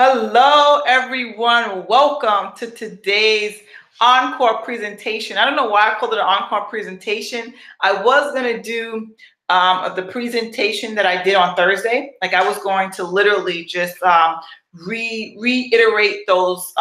Hello, everyone. Welcome to today's encore presentation. I don't know why I called it an encore presentation. I was going to do the presentation that I did on Thursday. Like I was going to literally just reiterate those,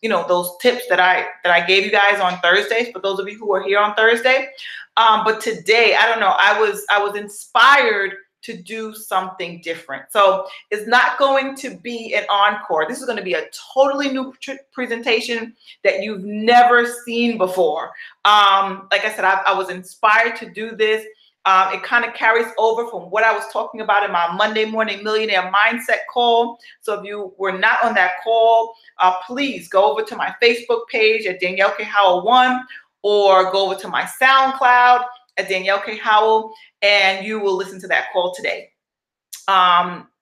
those tips that I gave you guys on Thursday. For those of you who are here on Thursday, but today, I don't know. I was inspired to do something different. So it's not going to be an encore. This is going to be a totally new presentation that you've never seen before. Like I said, I was inspired to do this. It kind of carries over from what I was talking about in my Monday Morning Millionaire Mindset call. So if you were not on that call, please go over to my Facebook page at Danielle K. Howell 1, or go over to my SoundCloud at Danielle K. Howell, and you will listen to that call today.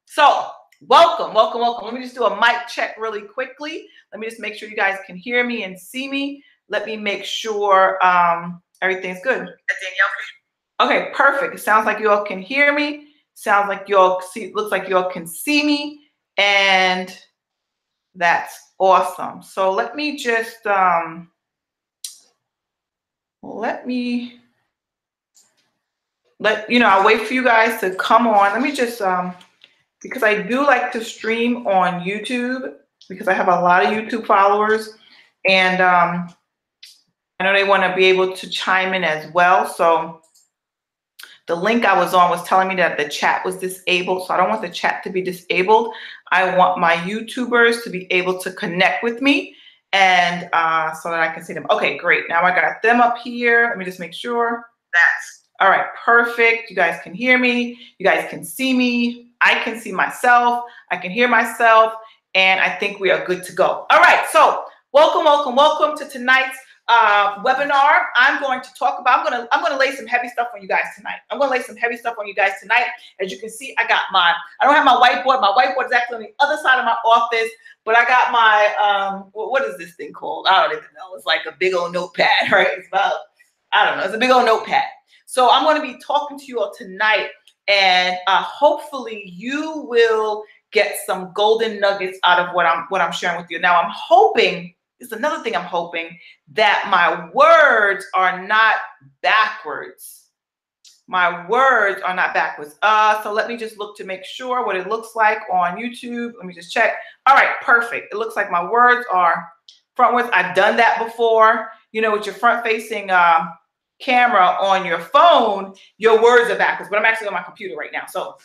So welcome. Let me just do a mic check really quickly. Let me just make sure you guys can hear me and see me. Let me make sure everything's good. Okay, perfect. It sounds like you all can hear me. Sounds like you all see, looks like you all can see me, and that's awesome. So let me just I'll wait for you guys to come on. Let me just because I do like to stream on YouTube because I have a lot of YouTube followers, and I know they want to be able to chime in as well. So the link I was on was telling me that the chat was disabled, so I don't want the chat to be disabled. I want my YouTubers to be able to connect with me, and so that I can see them. Okay, great. Now I got them up here. Let me just make sure. That's all right. Perfect. You guys can hear me. You guys can see me. I can see myself. I can hear myself, and I think we are good to go. All right. So welcome to tonight's webinar. I'm going to talk about, I'm gonna lay some heavy stuff on you guys tonight. As you can see, I don't have my whiteboard. My whiteboard is actually on the other side of my office, but I got my, what is this thing called? I don't even know. It's like a big old notepad, right? It's about, I don't know. It's a big old notepad. So I'm going to be talking to you all tonight, and hopefully you will get some golden nuggets out of what I'm sharing with you. Now I'm hoping, it's another thing I'm hoping, that my words are not backwards. My words are not backwards. So let me just look to make sure what it looks like on YouTube. Let me just check. All right, perfect. It looks like my words are frontwards. I've done that before. You know, with your front-facing camera on your phone, your words are backwards. But I'm actually on my computer right now, so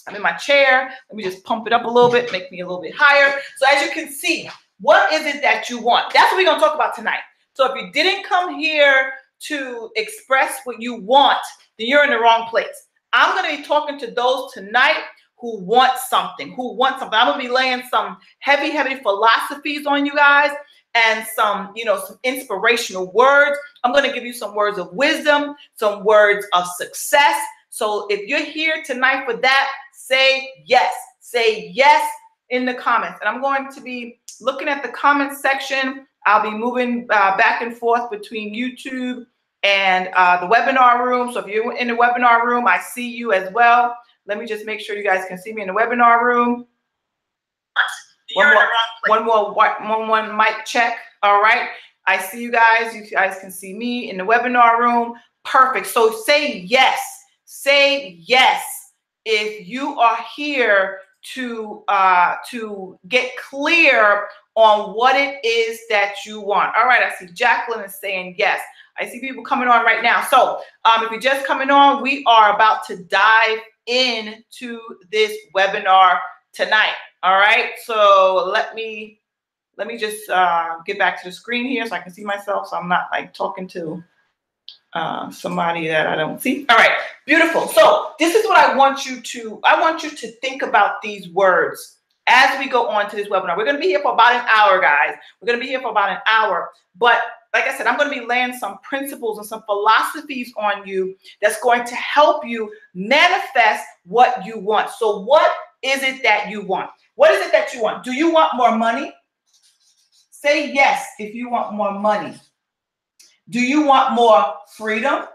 I'm in my chair. Let me just pump it up a little bit, make me a little bit higher. So as you can see, what is it that you want? That's what we're going to talk about tonight. So if you didn't come here to express what you want, then you're in the wrong place. I'm going to be talking to those tonight who want something, I'm going to be laying some heavy philosophies on you guys, and some inspirational words. I'm going to give you some words of wisdom, some words of success. So if you're here tonight for that, say yes. Say yes in the comments. And I'm going to be looking at the comments section. I'll be moving back and forth between YouTube and the webinar room. So if you're in the webinar room, I see you as well. Let me just make sure you guys can see me in the webinar room. One more mic check. All right. I see you guys. You guys can see me in the webinar room. Perfect. So say yes. Say yes if you are here to get clear on what it is that you want. All right. I see Jacqueline is saying yes. I see people coming on right now. So if you're just coming on, we are about to dive into this webinar tonight. All right, so let me just get back to the screen here so I can see myself, so I'm not like talking to somebody that I don't see. All right, beautiful. So this is what I want you to think about these words as we go on to this webinar. We're going to be here for about an hour, guys. We're going to be here for about an hour, but like I said, I'm going to be laying some principles and some philosophies on you that's going to help you manifest what you want. So what is it that you want? What is it that you want? Do you want more money? Say yes if you want more money. Do you want more freedom?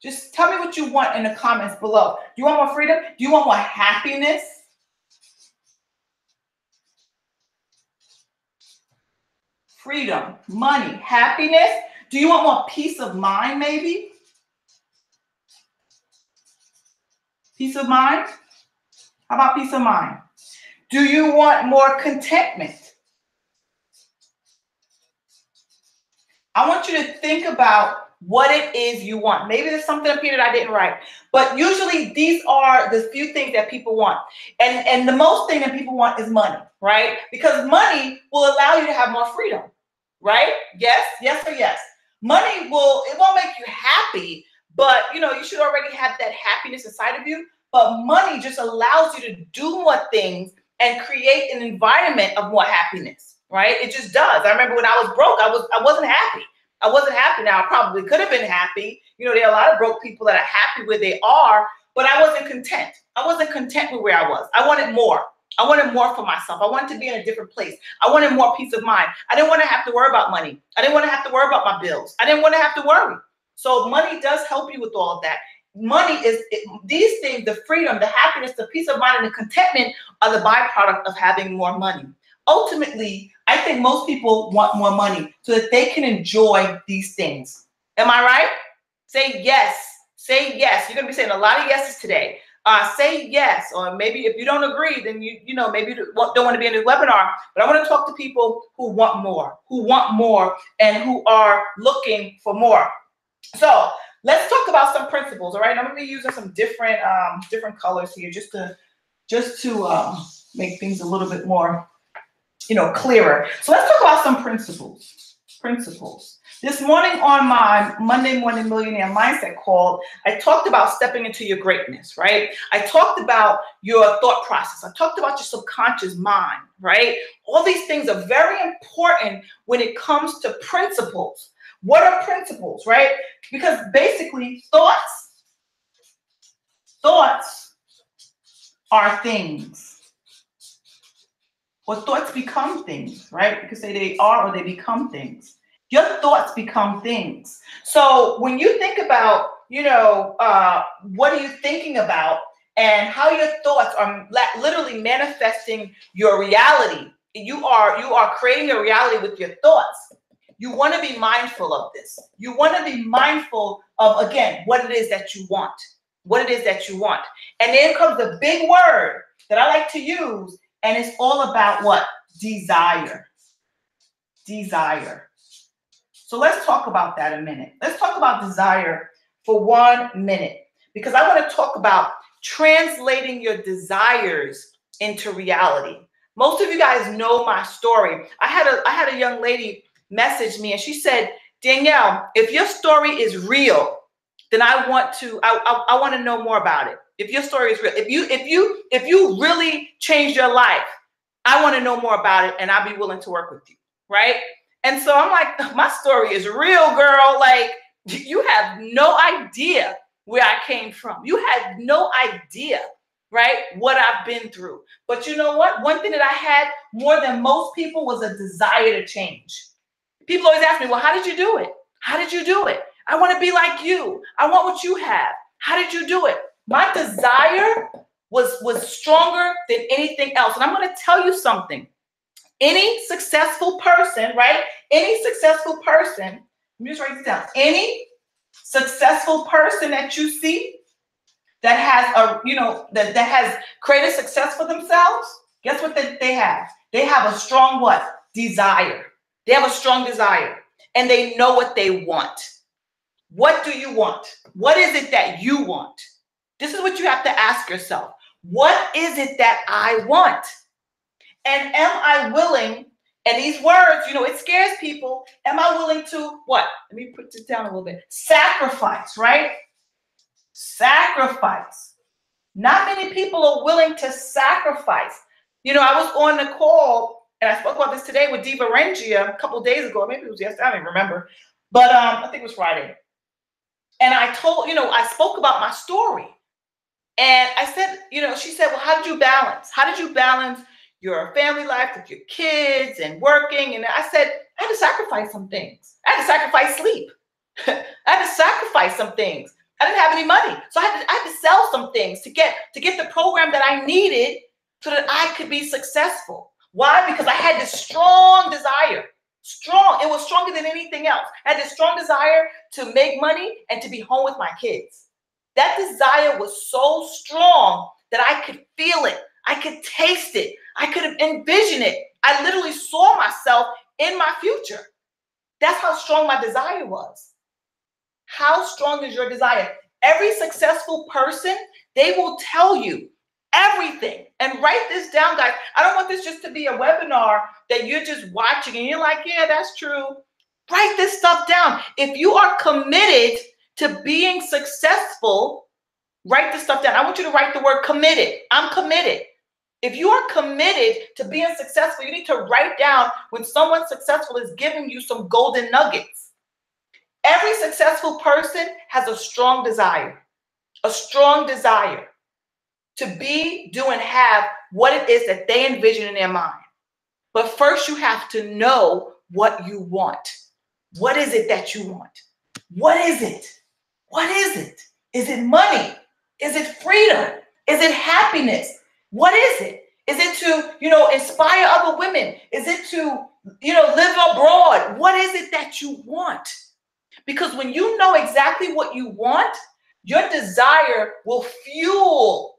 Just tell me what you want in the comments below. Do you want more freedom? Do you want more happiness? freedom, money, happiness. Do you want more peace of mind, maybe? Peace of mind? How about peace of mind? Do you want more contentment? I want you to think about what it is you want. Maybe there's something up here that I didn't write, but usually these are the few things that people want. And the most thing that people want is money, right? Because money will allow you to have more freedom, right? Yes, yes, or yes. Money it won't make you happy, but you should already have that happiness inside of you. But money just allows you to do more things and create an environment of more happiness, right? It just does. I remember when I was broke, I wasn't happy. I wasn't happy. Now, I probably could have been happy. There are a lot of broke people that are happy where they are, but I wasn't content. I wasn't content with where I was. I wanted more. I wanted more for myself. I wanted to be in a different place. I wanted more peace of mind. I didn't want to have to worry about money. I didn't want to have to worry about my bills. I didn't want to have to worry. So money does help you with all of that. Money is these things, the freedom, the happiness, the peace of mind, and the contentment are the byproduct of having more money. Ultimately, I think most people want more money so that they can enjoy these things. Am I right? Say yes. Say yes. You're going to be saying a lot of yeses today. Say yes. Or maybe if you don't agree, then maybe you don't want to be in this webinar. But I want to talk to people who want more, and who are looking for more. So let's talk about some principles. All right. I'm going to be using some different colors here just to make things a little bit more clearer. So let's talk about some principles. This morning on my Monday Morning Millionaire Mindset call, I talked about stepping into your greatness, right? I talked about your thought process. I talked about your subconscious mind, right? All these things are very important when it comes to principles. What are principles, right? Because basically thoughts are things. Or thoughts become things, right? You could say they are or they become things. Your thoughts become things. So when you think about, what are you thinking about and how your thoughts are literally manifesting your reality. You are creating a reality with your thoughts. You want to be mindful of this. You want to be mindful of, again, what it is that you want. What it is that you want. And then comes the big word that I like to use. And it's all about what? Desire. Desire. So let's talk about that a minute. Let's talk about desire for 1 minute, because I want to talk about translating your desires into reality. Most of you guys know my story. I had a young lady message me and she said, Danielle, if your story is real, then I want to know more about it. If your story is real, if you really changed your life, I want to know more about it and I'll be willing to work with you, right? And so I'm like, my story is real, girl. Like, you have no idea where I came from. You had no idea, right, what I've been through. But you know what? One thing that I had more than most people was a desire to change. People always ask me, well, how did you do it? How did you do it? I want to be like you. I want what you have. How did you do it? My desire was stronger than anything else. And I'm going to tell you something. Any successful person, right? Any successful person, let me just write this down. Any successful person that you see that has that has created success for themselves, guess what they have? They have a strong what? Desire. They have a strong desire and they know what they want. What do you want? What is it that you want? This is what you have to ask yourself. What is it that I want? And am I willing, and these words, it scares people. Am I willing to what? Let me put this down a little bit. Sacrifice, right? Sacrifice. Not many people are willing to sacrifice. I was on the call, and I spoke about this today with Diva Rengia a couple of days ago. Maybe it was yesterday. I don't even remember. But I think it was Friday. And I told, I spoke about my story. And I said, she said, well, how did you balance? How did you balance your family life with your kids and working? And I said, I had to sacrifice some things. I had to sacrifice sleep. I had to sacrifice some things. I didn't have any money. So I had to sell some things to get the program that I needed so that I could be successful. Why? Because I had this strong desire. Strong. It was stronger than anything else. I had this strong desire to make money and to be home with my kids. That desire was so strong that I could feel it. I could taste it. I could envision it. I literally saw myself in my future. That's how strong my desire was. How strong is your desire? Every successful person, they will tell you everything. And write this down, guys. I don't want this just to be a webinar that you're just watching and you're like, yeah, that's true. Write this stuff down. If you are committed to being successful, write this stuff down. I want you to write the word committed. I'm committed. If you are committed to being successful, you need to write down when someone successful is giving you some golden nuggets. Every successful person has a strong desire to be, do, and have what it is that they envision in their mind. But first you have to know what you want. What is it that you want? What is it? What is it? Is it money? Is it freedom? Is it happiness? What is it? Is it to, inspire other women? Is it to, live abroad? What is it that you want? Because when you know exactly what you want, your desire will fuel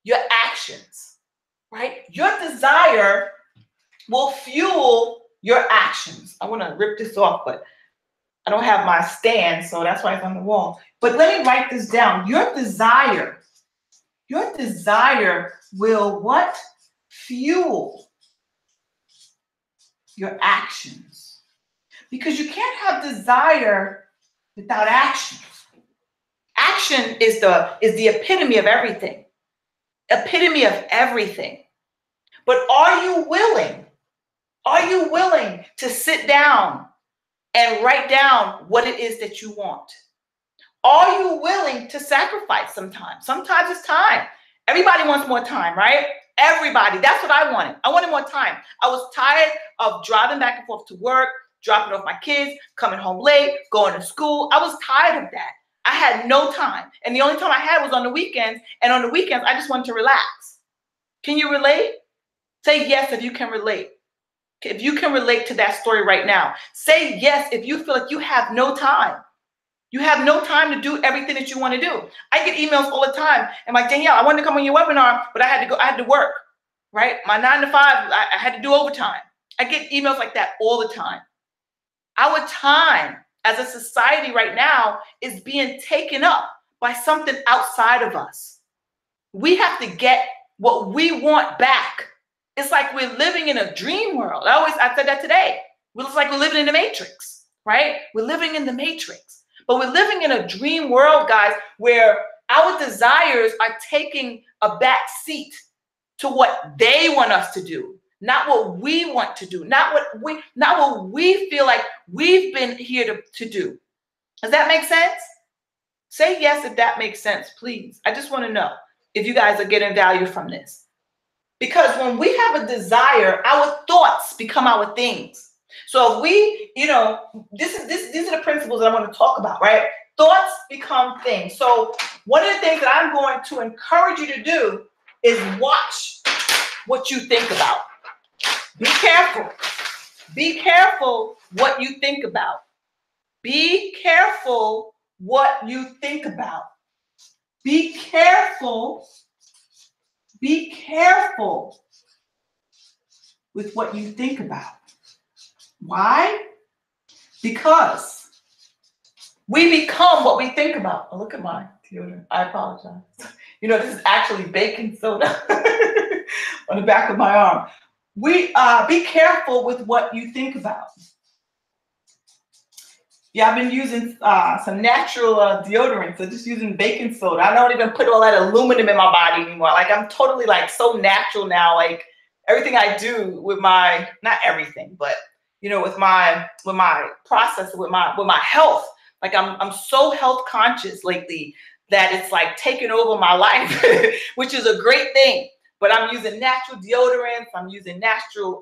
your actions, right? Your desire will fuel your actions. I want to rip this off, but I don't have my stand, so that's why it's on the wall. But let me write this down. Your desire will what? Fuel your actions. Because you can't have desire without action. Action is the epitome of everything. Epitome of everything. But are you willing? Are you willing to sit down and write down what it is that you want? Are you willing to sacrifice sometimes? Sometimes it's time. Everybody wants more time, right? Everybody. That's what I wanted. I wanted more time. I was tired of driving back and forth to work, dropping off my kids, coming home late, going to school. I was tired of that. I had no time. And the only time I had was on the weekends. And on the weekends, I just wanted to relax. Can you relate? Say yes if you can relate. If you can relate to that story right now. Say yes if you feel like you have no time. You have no time to do everything that you want to do. I get emails all the time. And like, Danielle, I wanted to come on your webinar, but I had to work, right? My 9 to 5, I had to do overtime. I get emails like that all the time. Our time as a society right now is being taken up by something outside of us. We have to get what we want back. It's like we're living in a dream world. I said that today. It's like we're living in the Matrix, right? We're living in the Matrix. But we're living in a dream world, guys, where our desires are taking a back seat to what they want us to do, not what we want to do, not what we feel like we've been here to do. Does that make sense? Say yes if that makes sense, please. I just want to know if you guys are getting value from this. Because when we have a desire, our thoughts become our things. So if we, these are the principles that I want to talk about, right? Thoughts become things. So one of the things that I'm going to encourage you to do is watch what you think about. Be careful. Be careful what you think about. Be careful what you think about. Be careful. Be careful with what you think about. Why? Because we become what we think about. Oh, look at my deodorant. I apologize. This is actually baking soda on the back of my arm. Be careful with what you think about. Yeah, I've been using some natural deodorant, so just using baking soda. I don't even put all that aluminum in my body anymore. Like I'm totally so natural now. Like everything I do with not everything, but with my process, with my health, like I'm so health conscious lately that it's like taken over my life, which is a great thing. but I'm using natural deodorants. I'm using natural,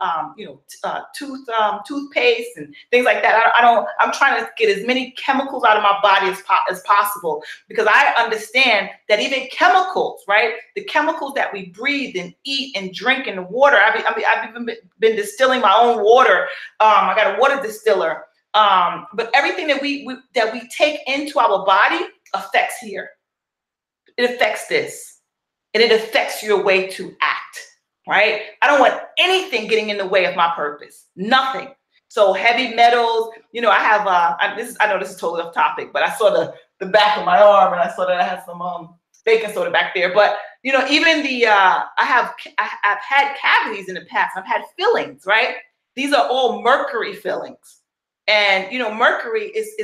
toothpaste and things like that. I'm trying to get as many chemicals out of my body as possible, because I understand that even chemicals, right? The chemicals that we breathe and eat and drink in the water. I've even been distilling my own water. I got a water distiller. But everything that we take into our body affects here. It affects this, and it affects your way to act, right? I don't want anything getting in the way of my purpose. Nothing. So heavy metals, I have, I know this is totally off topic, but I saw the back of my arm, and I saw that I had some baking soda back there. But, even I've had cavities in the past. I've had fillings, right? These are all mercury fillings. And, mercury is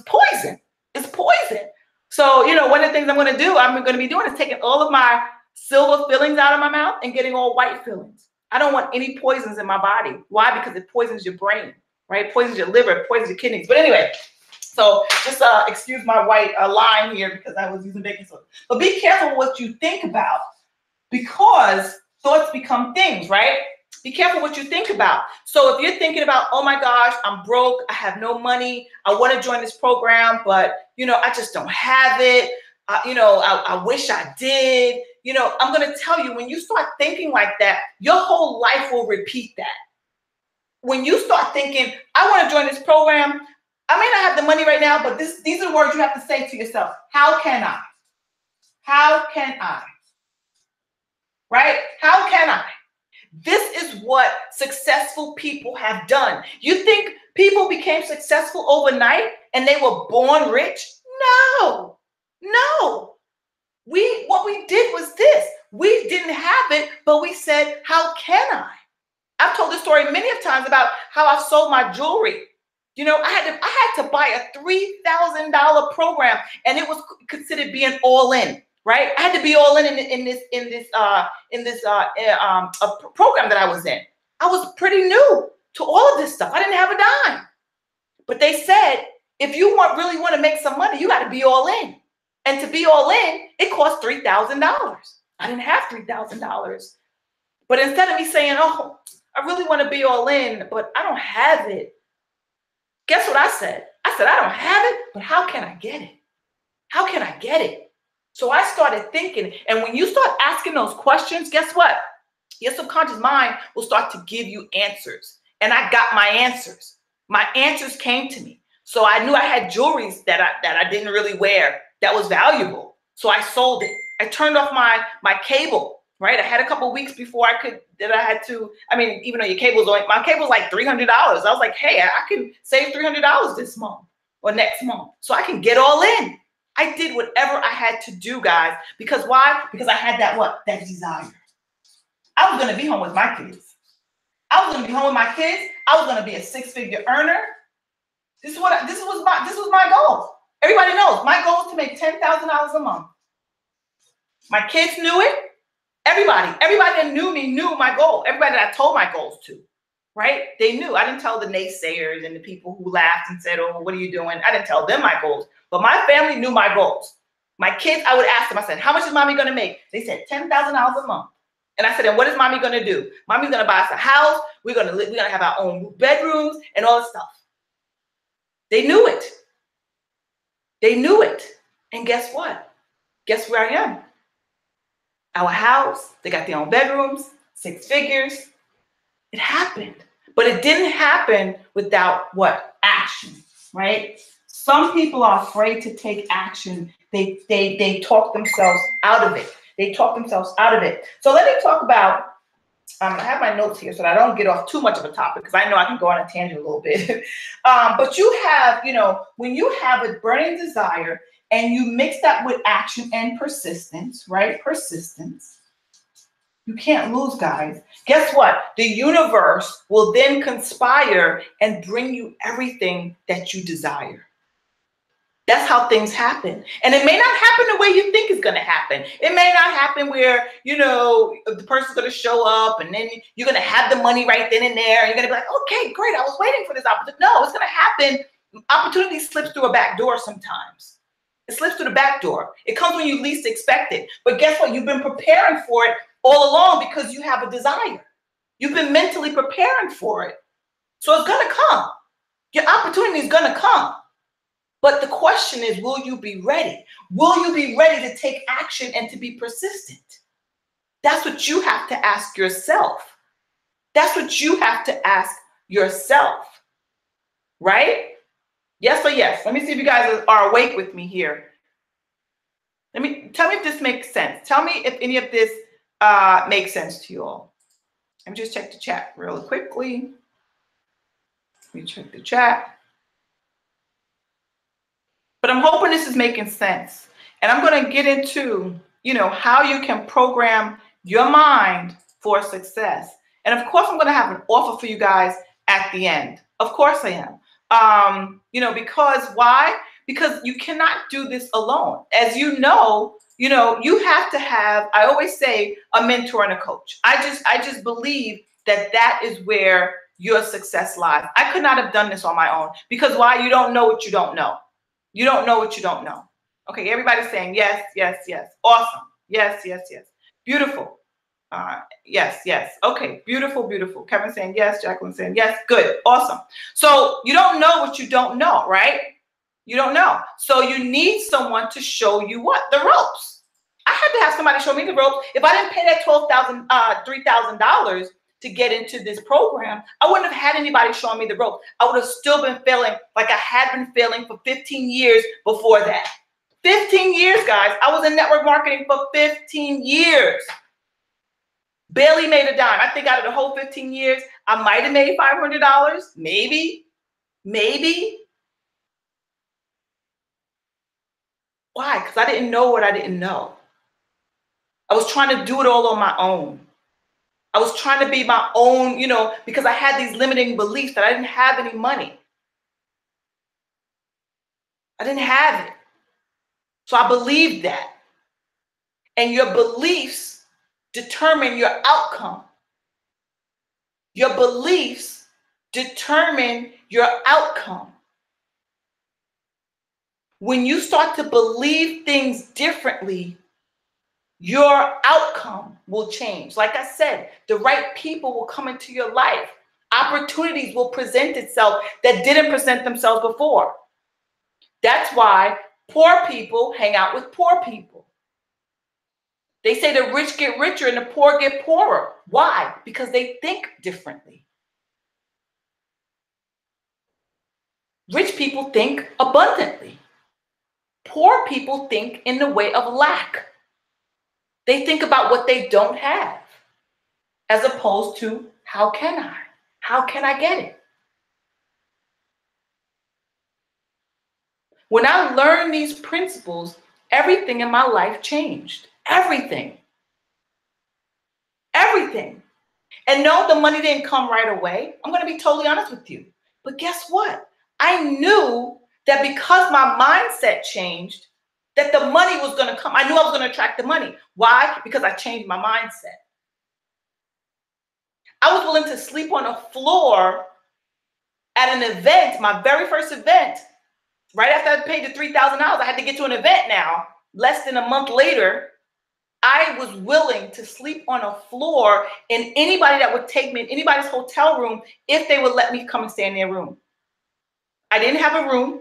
poison. It's poison. So, one of the things I'm going to be doing is taking all of my silver fillings out of my mouth and getting all white fillings. I don't want any poisons in my body. Why? Because it poisons your brain, right? It poisons your liver, it poisons your kidneys. But anyway, so just excuse my white line here because I was using baking soda. But be careful what you think about, because thoughts become things, right? Be careful what you think about. So if you're thinking about, oh my gosh, I'm broke, I have no money, I want to join this program, but I just don't have it. I wish I did. I'm going to tell you, when you start thinking like that, your whole life will repeat that. When you start thinking, I want to join this program, I may not have the money right now, but these are the words you have to say to yourself. How can I? How can I? Right? How can I? This is what successful people have done. You think people became successful overnight and they were born rich? No. What we did was this. We didn't have it, but we said, how can I? I've told this story many of times about how I sold my jewelry. I had to buy a $3,000 program, and it was considered being all in. Right, I had to be all in this program that I was in. I was pretty new to all of this stuff. I didn't have a dime, but they said if you really want to make some money, you got to be all in. And to be all in, it cost $3,000. I didn't have $3,000, but instead of me saying, "Oh, I really want to be all in, but I don't have it," guess what I said? I said, "I don't have it, but how can I get it? How can I get it?" So I started thinking, and when you start asking those questions, guess what? Your subconscious mind will start to give you answers. And I got my answers. My answers came to me. So I knew I had jewelry that I didn't really wear that was valuable. So I sold it. I turned off my cable, right? I had a couple of weeks before even though your cable's my cable's like $300. I was like, hey, I can save $300 this month or next month. So I can get all in. I did whatever I had to do, guys. Because why? Because I had that desire. I was going to be home with my kids. I was going to be home with my kids. I was going to be a six-figure earner. This was my goal. Everybody knows my goal is to make $10,000 a month. My kids knew it. Everybody that knew me knew my goal. Everybody that I told my goals to, right? They knew. I didn't tell the naysayers and the people who laughed and said, "Oh, what are you doing?" I didn't tell them my goals. But my family knew my goals. My kids, I would ask them, I said, "How much is mommy going to make?" They said, $10,000 a month. And I said, "And what is mommy going to do?" Mommy's going to buy us a house. We're going to have our own bedrooms and all this stuff. They knew it. They knew it. And guess what? Guess where I am? Our house. They got their own bedrooms, 6 figures. It happened. But it didn't happen without what? Action, right? Some people are afraid to take action. They talk themselves out of it. So let me talk about, I have my notes here so that I don't get off too much of a topic, because I know I can go on a tangent a little bit. But you have, when you have a burning desire and you mix that with action and persistence, right? Persistence. You can't lose, guys. Guess what? The universe will then conspire and bring you everything that you desire. That's how things happen. And it may not happen the way you think it's going to happen. It may not happen where, the person's going to show up and then you're going to have the money right then and there. And you're going to be like, okay, great. I was waiting for this opportunity. No, it's going to happen. Opportunity slips through a back door sometimes. It slips through the back door. It comes when you least expect it. But guess what? You've been preparing for it all along because you have a desire. You've been mentally preparing for it. So it's going to come. Your opportunity is going to come. But the question is, will you be ready? Will you be ready to take action and to be persistent? That's what you have to ask yourself. That's what you have to ask yourself. Right? Yes or yes? Let me see if you guys are awake with me here. Tell me if this makes sense. Tell me if any of this makes sense to you all. Let me just check the chat real quickly. Let me check the chat. But I'm hoping this is making sense. And I'm going to get into, how you can program your mind for success. And of course, I'm going to have an offer for you guys at the end. Of course I am. Because why? Because you cannot do this alone. As you know, you have to have, I always say, a mentor and a coach. I just believe that is where your success lies. I could not have done this on my own because why? You don't know what you don't know. You don't know what you don't know. Okay, everybody's saying yes, yes, yes. Awesome. Yes, yes, yes. Beautiful. Yes, yes. Okay, beautiful, beautiful. Kevin saying yes, Jacqueline saying yes. Good, awesome. So you don't know what you don't know, right? You don't know. So you need someone to show you what? The ropes. I had to have somebody show me the ropes. If I didn't pay that $3,000 to get into this program, I wouldn't have had anybody showing me the ropes. I would have still been failing like I had been failing for 15 years before that. 15 years, guys. I was in network marketing for 15 years. Barely made a dime. I think out of the whole 15 years, I might have made $500. Maybe. Why? Because I didn't know what I didn't know. I was trying to do it all on my own. I was trying to be my own, because I had these limiting beliefs that I didn't have any money. I didn't have it. So I believed that. And your beliefs determine your outcome. Your beliefs determine your outcome. When you start to believe things differently, your outcome will change. Like I said, the right people will come into your life. Opportunities will present itself that didn't present themselves before. That's why poor people hang out with poor people. They say the rich get richer and the poor get poorer. Why? Because they think differently. Rich people think abundantly. Poor people think in the way of lack. They think about what they don't have, as opposed to how can I? How can I get it? When I learned these principles, everything in my life changed. Everything. Everything. And no, the money didn't come right away. I'm going to be totally honest with you. But guess what? I knew that because my mindset changed, that the money was going to come. I knew I was going to attract the money. Why? Because I changed my mindset. I was willing to sleep on a floor at an event, my very first event. Right after I paid the $3,000, I had to get to an event now. Less than a month later, I was willing to sleep on a floor in anybody that would take me in anybody's hotel room if they would let me come and stay in their room. I didn't have a room.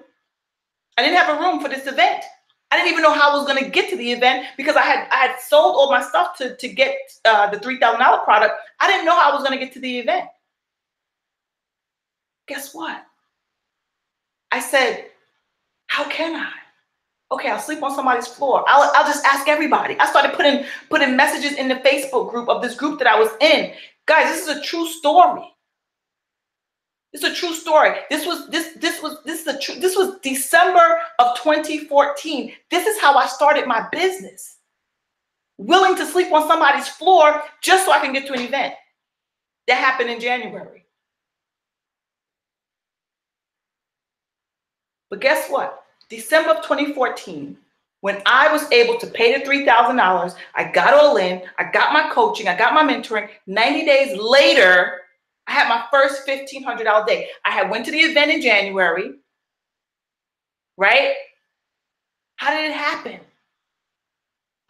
I didn't have a room for this event. I didn't even know how I was going to get to the event because I had sold all my stuff to get the $3,000 product. I didn't know how I was going to get to the event. Guess what? I said, how can I? Okay, I'll sleep on somebody's floor. I'll just ask everybody. I started putting messages in the Facebook group of this group that I was in. Guys, this is a true story. This is a true story. This was December of 2014. This is how I started my business. Willing to sleep on somebody's floor just so I can get to an event. That happened in January. But guess what? December of 2014, when I was able to pay the $3,000, I got all in, I got my coaching, I got my mentoring. 90 days later, I had my first $1,500 day. I had went to the event in January, right? How did it happen?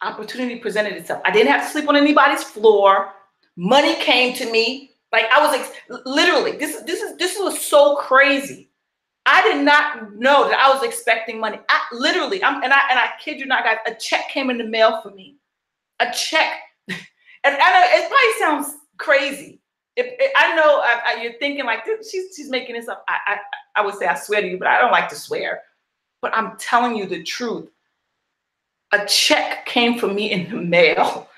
Opportunity presented itself. I didn't have to sleep on anybody's floor. Money came to me. Like I was literally, this was so crazy. I did not know that I was expecting money. I kid you not, guys, a check came in the mail for me. A check. And it probably sounds crazy. I know you're thinking like, she's making this up. I would say I swear to you, but I don't like to swear. But I'm telling you the truth. A check came for me in the mail.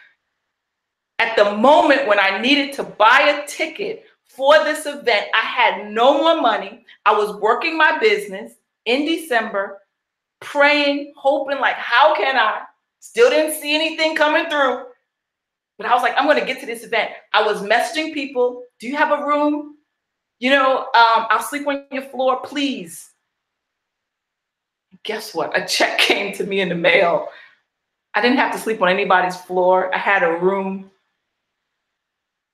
At the moment when I needed to buy a ticket for this event, I had no more money. I was working my business in December, praying, hoping, like, how can I? Still didn't see anything coming through. But I was like, I'm going to get to this event. I was messaging people. Do you have a room? I'll sleep on your floor, please. Guess what? A check came to me in the mail. I didn't have to sleep on anybody's floor. I had a room.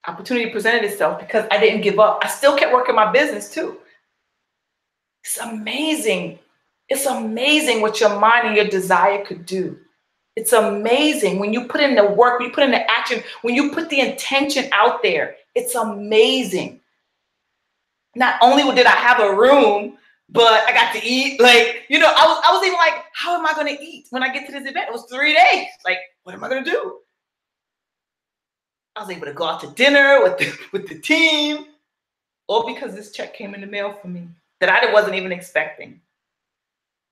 Opportunity presented itself because I didn't give up. I still kept working my business too. It's amazing. It's amazing what your mind and your desire could do. It's amazing when you put in the work, when you put in the action, when you put the intention out there. It's amazing. Not only did I have a room, but I got to eat. Like, I was even like, how am I going to eat when I get to this event? It was 3 days. Like, what am I going to do? I was able to go out to dinner with the team, all because this check came in the mail for me that I wasn't even expecting.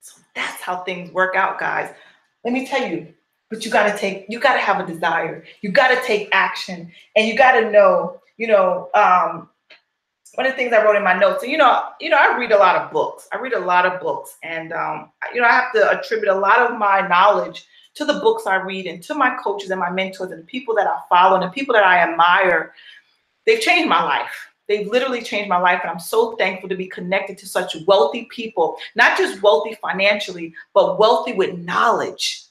So that's how things work out, guys. Let me tell you, but you got to have a desire. You got to take action, and you got to know, one of the things I wrote in my notes, and I read a lot of books. And I have to attribute a lot of my knowledge to the books I read and to my coaches and my mentors and the people that I follow and the people that I admire. They've changed my life. They've literally changed my life. And I'm so thankful to be connected to such wealthy people, not just wealthy financially, but wealthy with knowledge,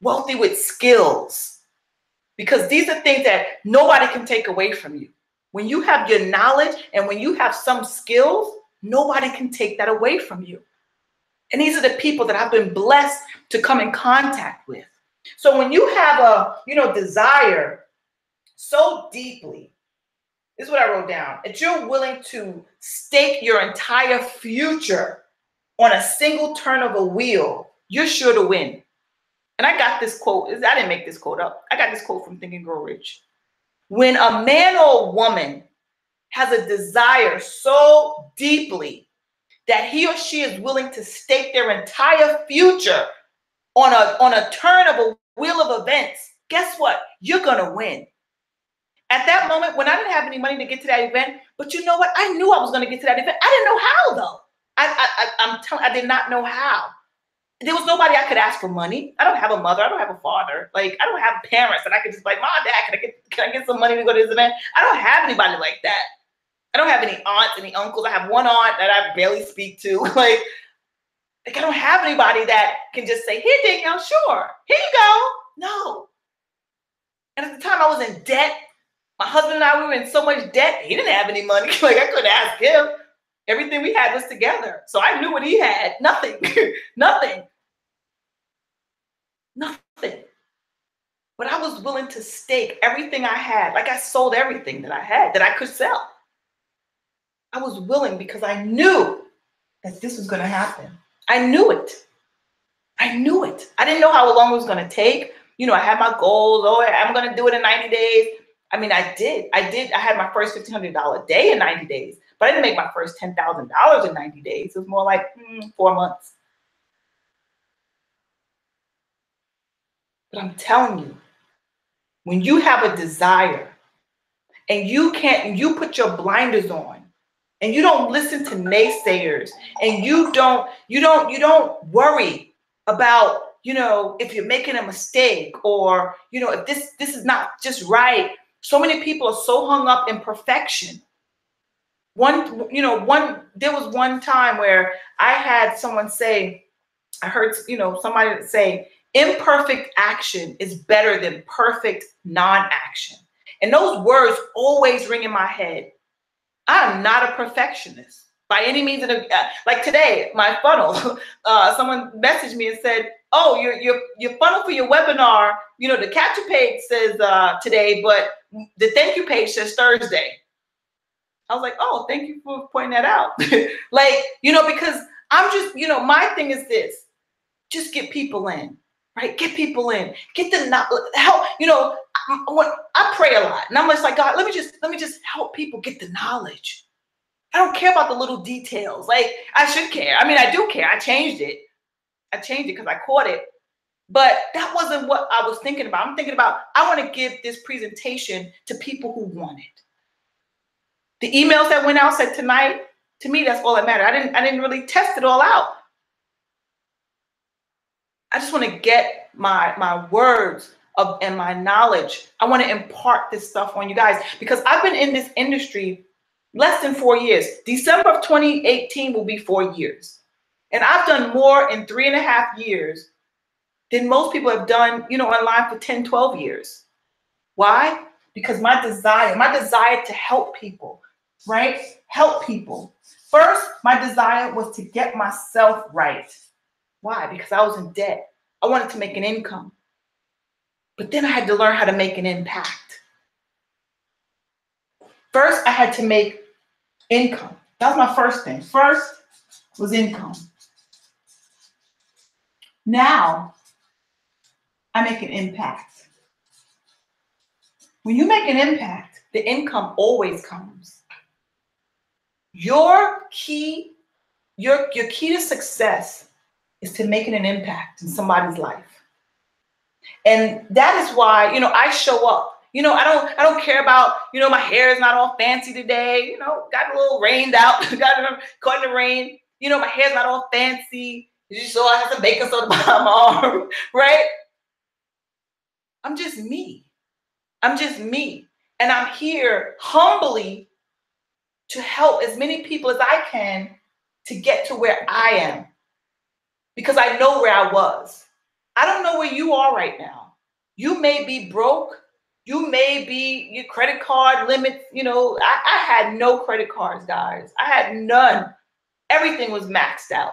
wealthy with skills, because these are things that nobody can take away from you. When you have your knowledge and when you have some skills, nobody can take that away from you. And these are the people that I've been blessed to come in contact with. So when you have a, desire so deeply, this is what I wrote down, that you're willing to stake your entire future on a single turn of a wheel, you're sure to win. And I got this quote. I didn't make this quote up. I got this quote from Think and Grow Rich. When a man or a woman has a desire so deeply that he or she is willing to stake their entire future on a turn of a wheel of events, guess what? You're going to win. At that moment, when I didn't have any money to get to that event, but you know what? I knew I was going to get to that event. I didn't know how, though. I did not know how. There was nobody I could ask for money. I don't have a mother. I don't have a father. Like, I don't have parents that I could just be like, Mom, Dad, can I get some money to go to this event? I don't have anybody like that. I don't have any aunts, any uncles. I have one aunt that I barely speak to. Like I don't have anybody that can just say, here, Danielle, sure, here you go. No. And at the time I was in debt. My husband and I, we were in so much debt. He didn't have any money. Like I couldn't ask him. Everything we had was together. So I knew what he had. Nothing. Nothing. But I was willing to stake everything I had. Like I sold everything that I had that I could sell. I was willing because I knew that this was going to happen. I knew it. I didn't know how long it was going to take. I had my goals. Oh, I'm going to do it in 90 days. I mean, I did. I had my first $1,500 day in 90 days, but I didn't make my first $10,000 in 90 days. It was more like 4 months. But I'm telling you, when you have a desire and you put your blinders on, and you don't listen to naysayers, and you don't worry about, if you're making a mistake or, if this is not just right. So many people are so hung up in perfection. There was one time where I had someone say, I heard, somebody say, imperfect action is better than perfect non-action. And those words always ring in my head. I'm not a perfectionist by any means. Like today, my funnel, someone messaged me and said, oh, your funnel for your webinar, the capture page says today, but the thank you page says Thursday. I was like, oh, thank you for pointing that out. Like, because I'm just, my thing is this, just get people in, right? Get people in, get the help, when I pray a lot and I'm just like, God, let me just help people get the knowledge. I don't care about the little details. Like, I should care. I mean, I do care. I changed it because I caught it. But that wasn't what I was thinking about. I'm thinking about, I want to give this presentation to people who want it. The emails that went out said tonight, to me, that's all that mattered. I didn't really test it all out. I just want to get my words and my knowledge. I want to impart this stuff on you guys because I've been in this industry less than 4 years. December of 2018 will be 4 years. And I've done more in 3.5 years than most people have done, online for 10, 12 years. Why? Because my desire to help people, right? Help people. First, my desire was to get myself right. Why? Because I was in debt. I wanted to make an income. But then I had to learn how to make an impact. First, I had to make income. That was my first thing. First was income. Now, I make an impact. When you make an impact, the income always comes. Your key to success is to making an impact in somebody's life. And that is why, I show up. I don't care about, my hair is not all fancy today, got a little rained out, got caught in the rain. My hair's not all fancy. You saw I have some makeup on the bottom of my arm, right? I'm just me. And I'm here humbly to help as many people as I can to get to where I am. Because I know where I was. I don't know where you are right now. You may be broke. You may be your credit card limits. I had no credit cards, guys. I had none. Everything was maxed out.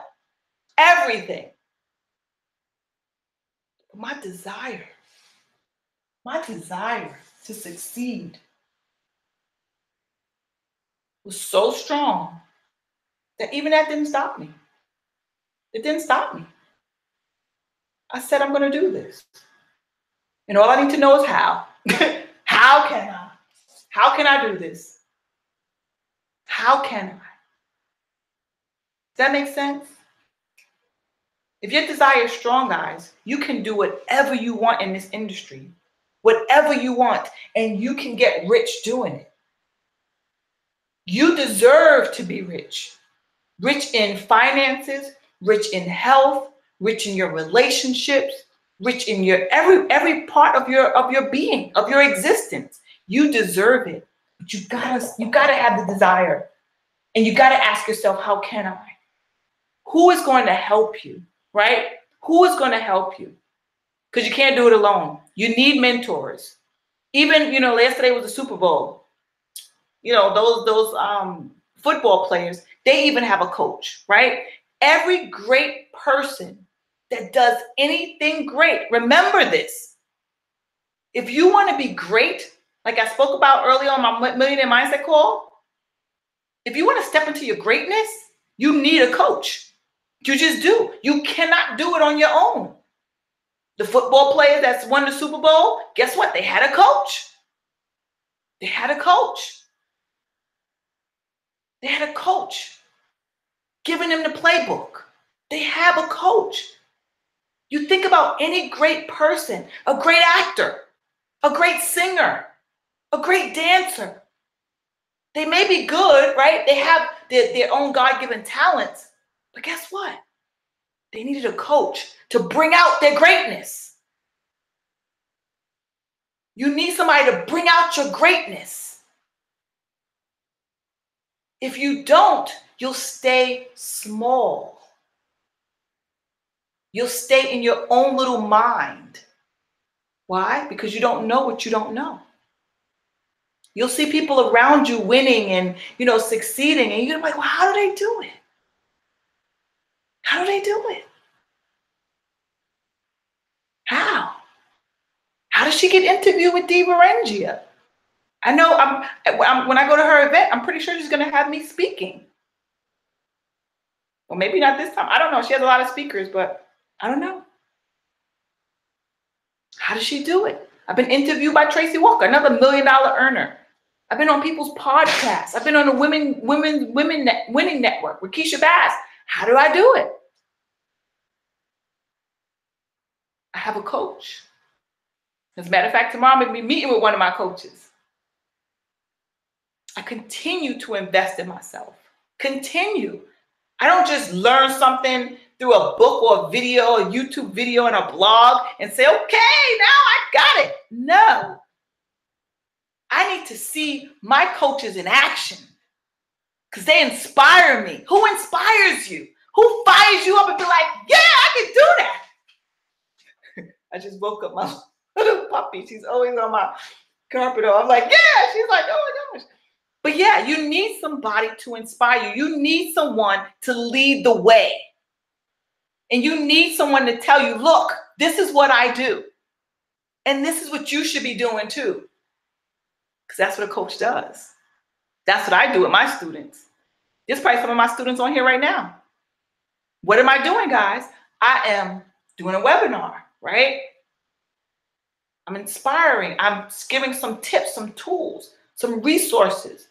Everything. But my desire to succeed was so strong that even that didn't stop me. It didn't stop me. I said, I'm going to do this. And all I need to know is how. How can I? How can I do this? How can I? Does that make sense? If your desire is strong, guys, you can do whatever you want in this industry. Whatever you want. And you can get rich doing it. You deserve to be rich. Rich in finances, rich in health, rich in your relationships, rich in your every part of your being, of your existence. You deserve it. But you gotta have the desire. And you gotta ask yourself, how can I? Who is going to help you? Right? Who is going to help you? Because you can't do it alone. You need mentors. Even, yesterday was the Super Bowl. Those football players, they even have a coach, right? Every great person that does anything great, remember this. If you want to be great, like I spoke about earlier on my Millionaire Mindset call, if you want to step into your greatness, you need a coach. You just do. You cannot do it on your own. The football player that's won the Super Bowl, guess what? They had a coach. They had a coach. They had a coach giving them the playbook. They have a coach. You think about any great person, a great actor, a great singer, a great dancer. They may be good, right? They have their own God-given talents. But guess what? They needed a coach to bring out their greatness. You need somebody to bring out your greatness. If you don't, you'll stay small. You'll stay in your own little mind. Why? Because you don't know what you don't know. You'll see people around you winning and, succeeding, and you're like, well, how do they do it? How do they do it? How? How does she get interviewed with Dee Berengia? I know when I go to her event, I'm pretty sure she's going to have me speaking. Well, maybe not this time. I don't know. She has a lot of speakers, but I don't know. How does she do it? I've been interviewed by Tracy Walker, another $1 million earner. I've been on people's podcasts. I've been on the Winning Network with Keisha Bass. How do I do it? I have a coach. As a matter of fact, tomorrow I'm going to be meeting with one of my coaches. I continue to invest in myself. Continue. I don't just learn something through a book or a video, a YouTube video and a blog and say, okay, now I got it. No. I need to see my coaches in action because they inspire me. Who inspires you? Who fires you up and be like, yeah, I can do that? I just woke up my little puppy. She's always on my carpet. I'm like, yeah. She's like, oh my gosh. But yeah, you need somebody to inspire you. You need someone to lead the way. And you need someone to tell you, look, this is what I do. And this is what you should be doing too. Because that's what a coach does. That's what I do with my students. There's probably some of my students on here right now. What am I doing, guys? I am doing a webinar, right? I'm inspiring. I'm giving some tips, some tools, some resources.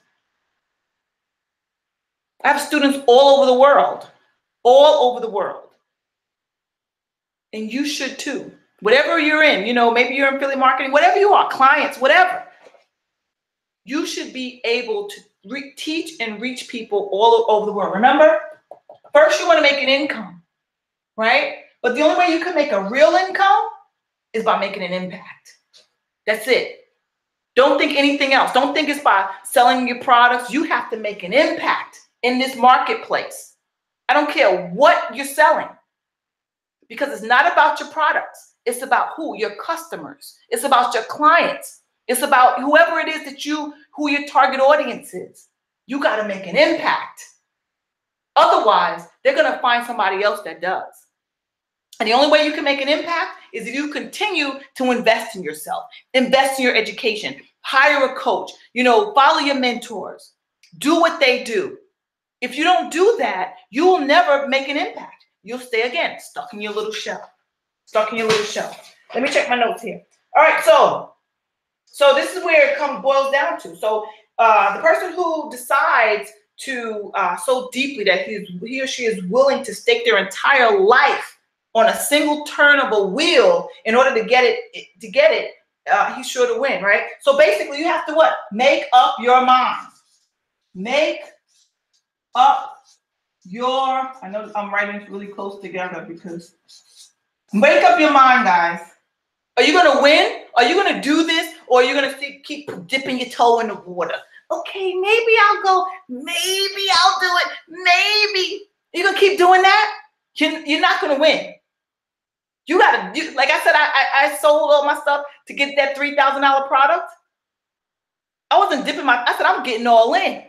I have students all over the world, And you should too. Whatever you're in, maybe you're in affiliate marketing, whatever you are, clients, whatever. You should be able to teach and reach people all over the world. Remember, first you want to make an income, right? But the only way you can make a real income is by making an impact. That's it. Don't think anything else. Don't think it's by selling your products. You have to make an impact in this marketplace. I don't care what you're selling because it's not about your products. It's about your customers. It's about your clients. It's about whoever it is who your target audience is. You got to make an impact. Otherwise, they're going to find somebody else that does. And the only way you can make an impact is if you continue to invest in yourself, invest in your education, hire a coach, follow your mentors, do what they do. If you don't do that, you will never make an impact. You'll stay again, stuck in your little shell. Let me check my notes here. All right, so this is where it boils down to. So the person who decides to so deeply that he or she is willing to stake their entire life on a single turn of a wheel in order to get it, he's sure to win, right? So basically, you have to what? Make up your mind. Make up your. I know I'm writing really close together because make up your mind, guys. Are you going to win? Are you going to do this? Or are you going to keep dipping your toe in the water? Okay, maybe I'll go. Maybe I'll do it. Maybe. You're going to keep doing that? You're not going to win. You got to, like I said, I sold all my stuff to get that $3,000 product. I wasn't dipping I said, I'm getting all in.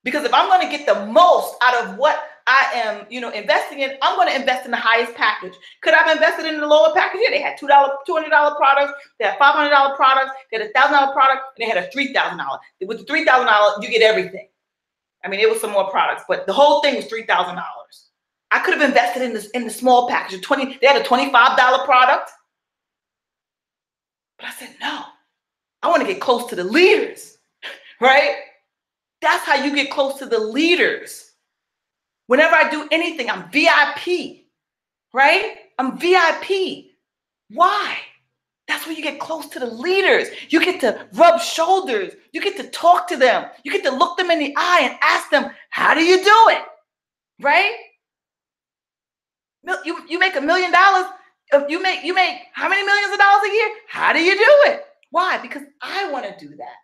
Because if I'm going to get the most out of what I am, investing in, I'm going to invest in the highest package. Could I have invested in the lower package? Yeah, they had $200 products, they had $500 products, they had a $1,000 product, and they had a $3,000. With the $3,000, you get everything. I mean, it was some more products, but the whole thing was $3,000. I could have invested in the small package. They had a $25 product. But I said, no, I want to get close to the leaders, right? That's how you get close to the leaders. Whenever I do anything, I'm VIP, right? I'm VIP. Why? That's where you get close to the leaders. You get to rub shoulders. You get to talk to them. You get to look them in the eye and ask them, how do you do it? Right? You make $1 million. You make how many millions of dollars a year? How do you do it? Why? Because I want to do that.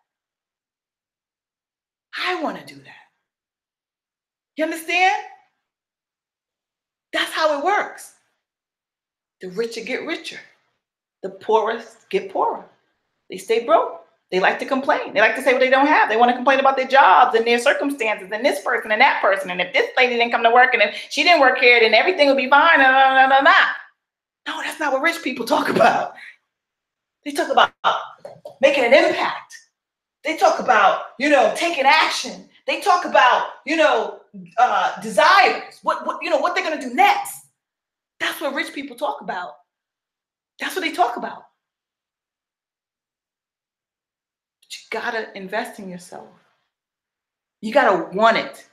I want to do that. You understand? That's how it works. The richer get richer. The poorest get poorer. They stay broke. They like to complain. They like to say what they don't have. They want to complain about their jobs and their circumstances and this person and that person. And if this lady didn't come to work and if she didn't work here, then everything would be fine. No, that's That's not what rich people talk about. They talk about making an impact. They talk about, taking action. They talk about, desires. What they're going to do next. That's what rich people talk about. That's what they talk about. But you got to invest in yourself. You got to want it.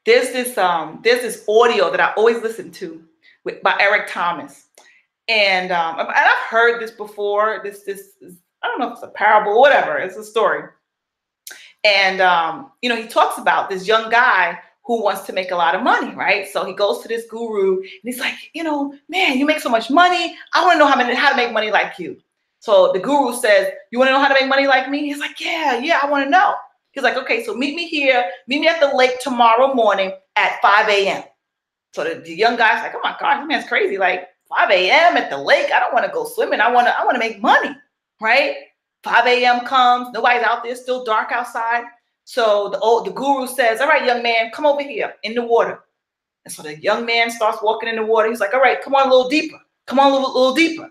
There's this audio that I always listen to by Eric Thomas. And I've heard this before. This I don't know if it's a parable or whatever. It's a story. And he talks about this young guy who wants to make a lot of money, right? So he goes to this guru and he's like, man, you make so much money. I want to know how to make money like you. So the guru says, you want to know how to make money like me? He's like, yeah, I want to know. He's like, okay, so meet me here. Meet me at the lake tomorrow morning at 5 a.m. So the young guy's like, oh my God, this man's crazy. Like 5 a.m. at the lake. I don't want to go swimming. I want to make money, right? 5 a.m. comes. Nobody's out there. Still dark outside. So the guru says, all right, young man, come over here in the water. And so the young man starts walking in the water. He's like, all right, come on a little deeper. Come on a little deeper.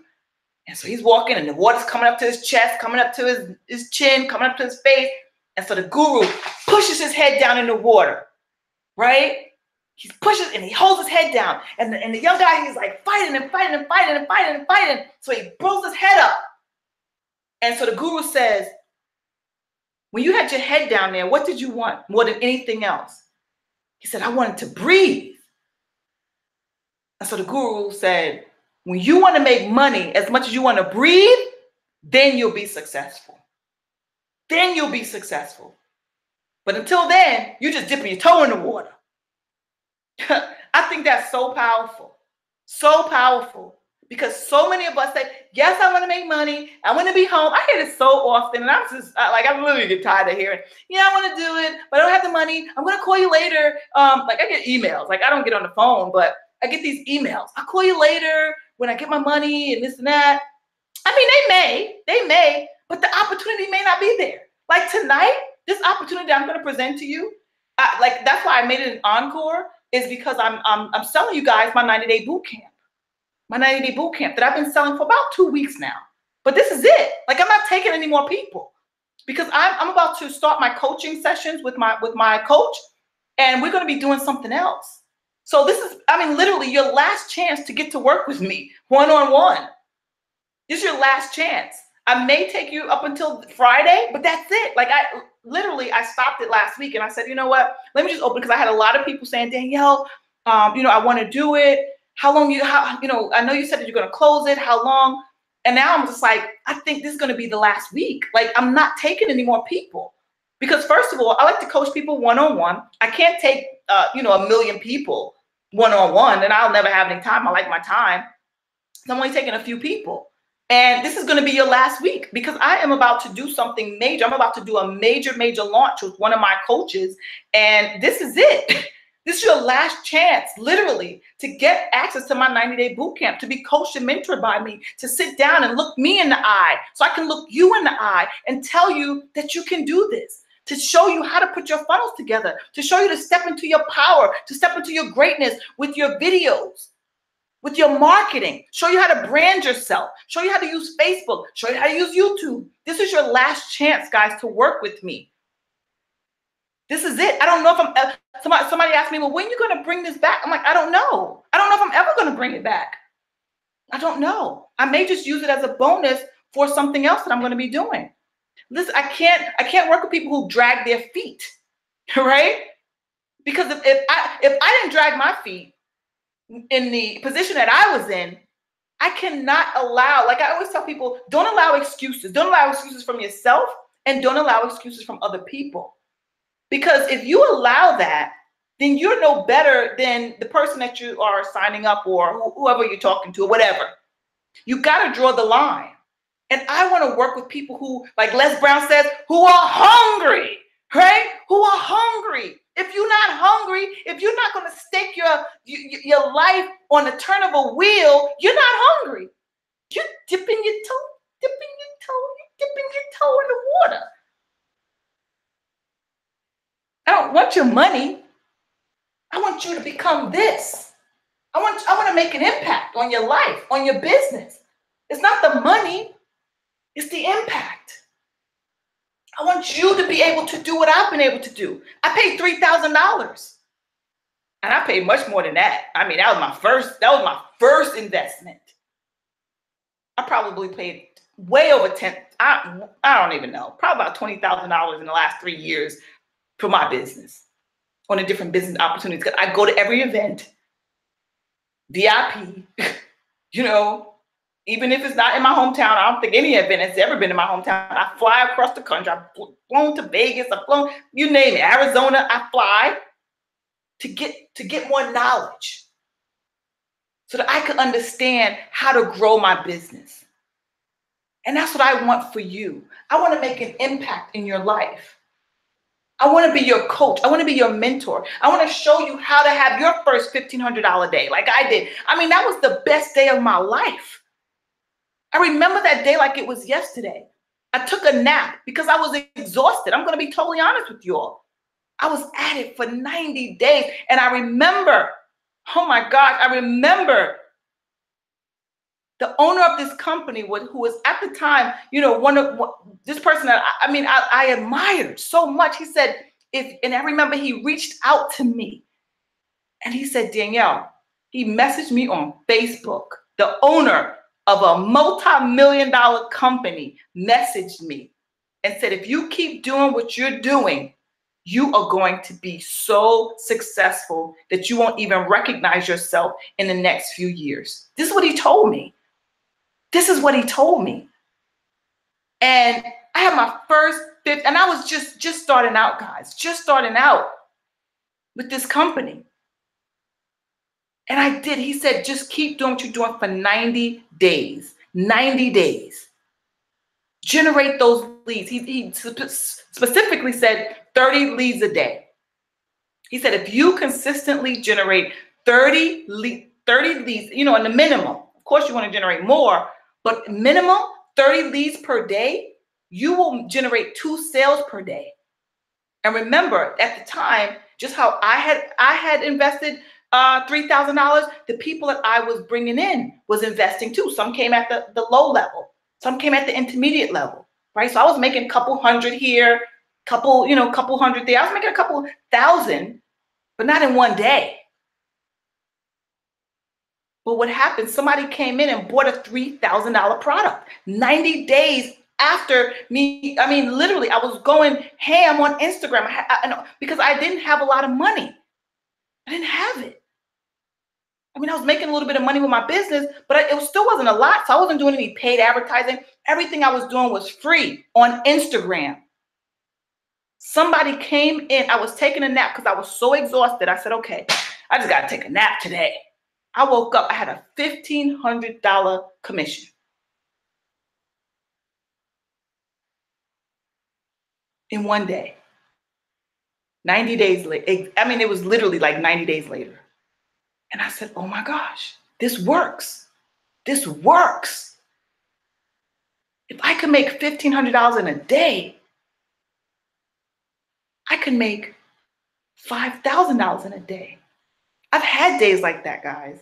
And so he's walking and the water's coming up to his chest, coming up to his chin, coming up to his face. And so the guru pushes his head down in the water, right? He pushes and he holds his head down. And the young guy, he's like fighting and fighting and fighting and fighting and fighting. So he pulls his head up. And so the guru says, when you had your head down there, what did you want more than anything else? He said, I wanted to breathe. And so the guru said, when you want to make money as much as you want to breathe, then you'll be successful. Then you'll be successful. But until then, you're just dipping your toe in the water. I think that's so powerful. So powerful. Because so many of us say, yes, I want to make money. I want to be home. I hear this so often. And I'm literally get tired of hearing, yeah, I want to do it, but I don't have the money. I'm going to call you later. I get emails. I don't get on the phone, but I get these emails. I'll call you later when I get my money and this and that. I mean, they may, but the opportunity may not be there. Like tonight, this opportunity I'm going to present to you, that's why I made it an encore, is because I'm selling you guys my 90-day boot camp. My 90-day boot camp that I've been selling for about 2 weeks now. But this is it. Like I'm not taking any more people because I'm about to start my coaching sessions with my coach, and we're going to be doing something else. So this is, literally your last chance to get to work with me one-on-one. This is your last chance. I may take you up until Friday, but that's it. Like I stopped it last week and I said, you know what? Let me just open, because I had a lot of people saying, Danielle, I want to do it. How long I know you said that you're going to close it. How long? And now I'm just like, I think this is going to be the last week. Like I'm not taking any more people because first of all, I like to coach people one-on-one. I can't take, 1 million people one-on-one and I'll never have any time. I like my time. So I'm only taking a few people. And this is going to be your last week because I am about to do something major. I'm about to do a major launch with one of my coaches. And this is it. This is your last chance, literally, to get access to my 90-day boot camp, to be coached and mentored by me, to sit down and look me in the eye so I can look you in the eye and tell you that you can do this, to show you how to put your funnels together, to show you to step into your power, to step into your greatness with your videos, with your marketing, show you how to brand yourself, show you how to use Facebook, show you how to use YouTube. This is your last chance, guys, to work with me. This is it. I don't know if somebody asked me, well, when are you going to bring this back? I'm like, I don't know. I don't know if I'm ever going to bring it back. I don't know. I may just use it as a bonus for something else that I'm going to be doing. Listen, I can't work with people who drag their feet, right? Because if I didn't drag my feet in the position that I was in, I cannot allow, like I always tell people, don't allow excuses. Don't allow excuses from yourself and don't allow excuses from other people. Because if you allow that, then you're no better than the person that you are signing up or whoever you're talking to or whatever. You got to draw the line. And I want to work with people who, like Les Brown says, who are hungry, right? Who are hungry. If you're not hungry, if you're not going to stake your life on the turn of a wheel, you're not hungry. You're dipping your toe in the water. I don't want your money. I want you to become this. I want to make an impact on your life, on your business. It's not the money, it's the impact. I want you to be able to do what I've been able to do. I paid $3,000. And I paid much more than that. I mean, that was my first investment. I probably paid way over 10. I don't even know. Probably about $20,000 in the last 3 years for my business on the different business opportunities. Because I go to every event, VIP, you know, even if it's not in my hometown. I don't think any event has ever been in my hometown. I fly across the country. I've flown to Vegas. I've flown, you name it, Arizona. I fly to get more knowledge so that I could understand how to grow my business. And that's what I want for you. I want to make an impact in your life. I want to be your coach. I want to be your mentor. I want to show you how to have your first $1,500 day like I did. I mean, that was the best day of my life. I remember that day like it was yesterday. I took a nap because I was exhausted. I'm going to be totally honest with you all. I was at it for 90 days. And I remember, oh my gosh, I remember the owner of this company who was at the time, you know, this person that I admired so much. He said, and I remember he reached out to me and he said, Danielle, he messaged me on Facebook. The owner of a multi-million-dollar company messaged me and said, if you keep doing what you're doing, you are going to be so successful that you won't even recognize yourself in the next few years. This is what he told me. This is what he told me. And I had my first fifth, and I was just starting out, guys, just starting out with this company. And I did. He said, just keep doing what you're doing for 90 days. 90 days. Generate those leads. He specifically said 30 leads a day. He said, if you consistently generate 30 leads, you know, in the minimum, of course you want to generate more, but minimum 30 leads per day, you will generate 2 sales per day. And remember, at the time, just how I had invested $3,000, the people that I was bringing in was investing too. Some came at the low level. Some came at the intermediate level, right? So I was making a couple hundred here, couple hundred there. I was making a couple thousand, but not in one day. But what happened, somebody came in and bought a $3,000 product 90 days after me. I mean, literally, I was going ham on Instagram because I didn't have a lot of money. I didn't have it. I mean, I was making a little bit of money with my business, but it still wasn't a lot. So I wasn't doing any paid advertising. Everything I was doing was free on Instagram. Somebody came in. I was taking a nap because I was so exhausted. I said, okay, I just got to take a nap today. I woke up, I had a $1,500 commission. In one day. 90 days later. I mean, it was literally like 90 days later. And I said, oh my gosh, this works. This works. If I could make $1,500 in a day, I could make $5,000 in a day. I've had days like that, guys.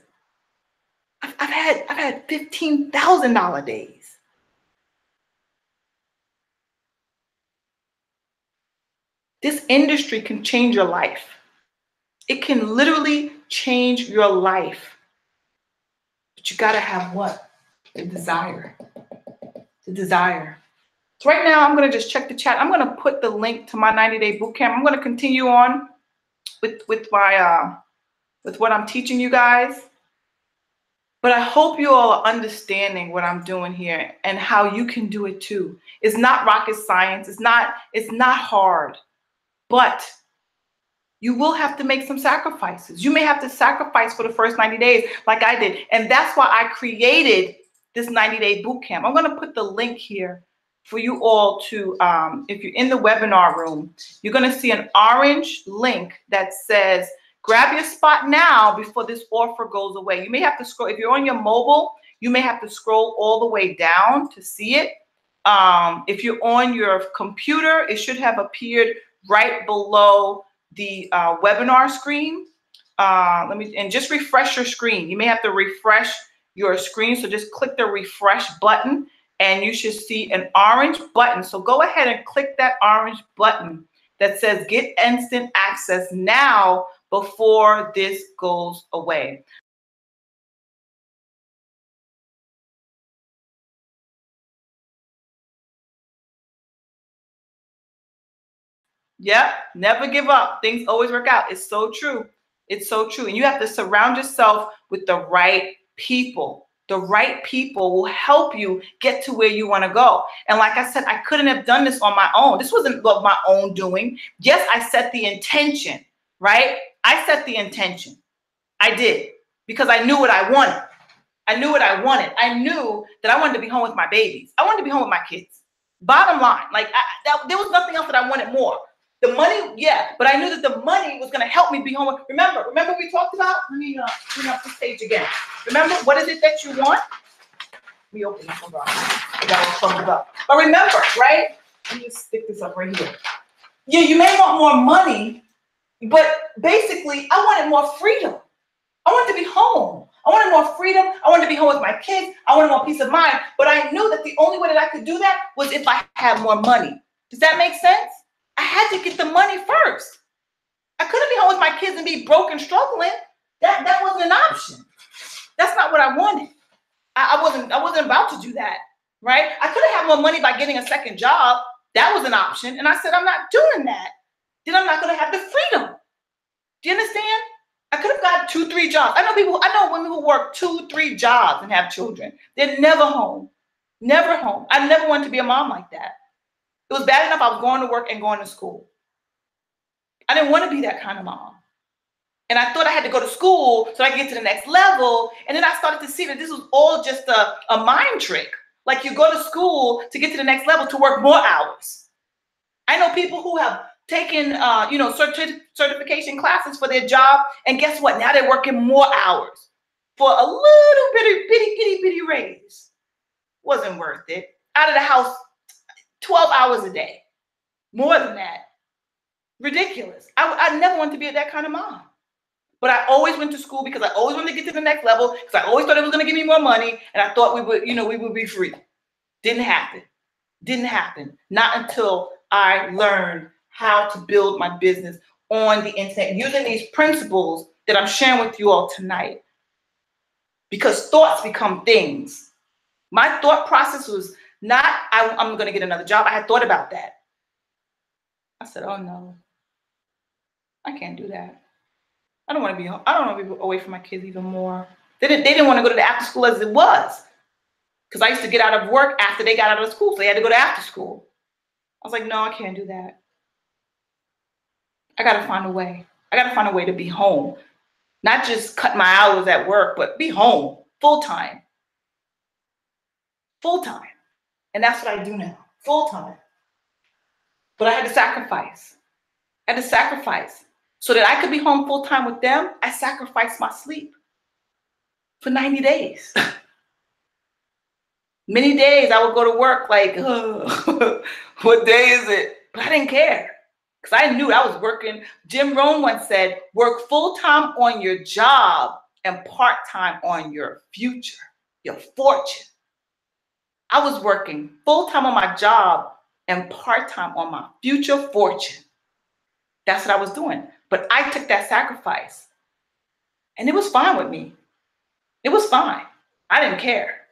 I've had $15,000 days. This industry can change your life. It can literally change your life. But you gotta have what? The desire. The desire. So right now, I'm gonna just check the chat. I'm gonna put the link to my 90-day bootcamp. I'm gonna continue on with what I'm teaching you guys. But I hope you all are understanding what I'm doing here and how you can do it too. It's not rocket science. It's not hard, but you will have to make some sacrifices. You may have to sacrifice for the first 90 days like I did. And that's why I created this 90-day bootcamp. I'm gonna put the link here for you all to, if you're in the webinar room, you're gonna see an orange link that says, grab your spot now before this offer goes away. You may have to scroll. If you're on your mobile, you may have to scroll all the way down to see it. If you're on your computer, it should have appeared right below the webinar screen. and just refresh your screen. You may have to refresh your screen. So just click the refresh button and you should see an orange button. So go ahead and click that orange button that says get instant access now before this goes away. Yep, never give up. Things always work out. It's so true. It's so true. And you have to surround yourself with the right people. The right people will help you get to where you want to go. And like I said, I couldn't have done this on my own. This wasn't of my own doing. Yes, I set the intention, right? I set the intention. I did, because I knew what I wanted. I knew what I wanted. I knew that I wanted to be home with my babies. I wanted to be home with my kids. Bottom line, like there was nothing else that I wanted more. The money, yeah, but I knew that the money was going to help me be home. Remember we talked about, let me bring up this page again. Remember, what is it that you want? Let me open this one up. I got to fold it up. But remember, right? Let me just stick this up right here. Yeah, you may want more money, but basically, I wanted more freedom. I wanted to be home. I wanted more freedom. I wanted to be home with my kids. I wanted more peace of mind. But I knew that the only way that I could do that was if I had more money. Does that make sense? I had to get the money first. I couldn't be home with my kids and be broke and struggling. That wasn't an option. That's not what I wanted. I wasn't about to do that, right? I could have had more money by getting a second job. That was an option. And I said, I'm not doing that. Then I'm not going to have the freedom. Do you understand? I could have got 2, 3 jobs. I know women who work 2, 3 jobs and have children. They're never home. Never home. I never wanted to be a mom like that. It was bad enough I was going to work and going to school. I didn't want to be that kind of mom. And I thought I had to go to school so I could get to the next level. And then I started to see that this was all just a mind trick. Like you go to school to get to the next level to work more hours. I know people who have taken certification classes for their job. And guess what? Now they're working more hours for a little bitty raise. Wasn't worth it. Out of the house 12 hours a day. More than that. Ridiculous. I never wanted to be that kind of mom. But I always went to school because I always wanted to get to the next level, because I always thought it was going to give me more money, and I thought we would be free. Didn't happen. Didn't happen. Not until I learned how to build my business on the internet using these principles that I'm sharing with you all tonight. Because thoughts become things. My thought process was not, I'm going to get another job. I had thought about that. I said, oh no, I can't do that. I don't want to be home. I don't want to be away from my kids even more. They didn't want to go to the after school as it was. Because I used to get out of work after they got out of school. So they had to go to after school. I was like, no, I can't do that. I got to find a way. I got to find a way to be home. Not just cut my hours at work, but be home full time. Full time. And that's what I do now. Full time. But I had to sacrifice. I had to sacrifice. So that I could be home full time with them, I sacrificed my sleep for 90 days. Many days I would go to work like, oh, what day is it? But I didn't care because I knew I was working. Jim Rohn once said, work full time on your job and part time on your future, your fortune. I was working full time on my job and part time on my future fortune. That's what I was doing. But I took that sacrifice and it was fine with me. It was fine. I didn't care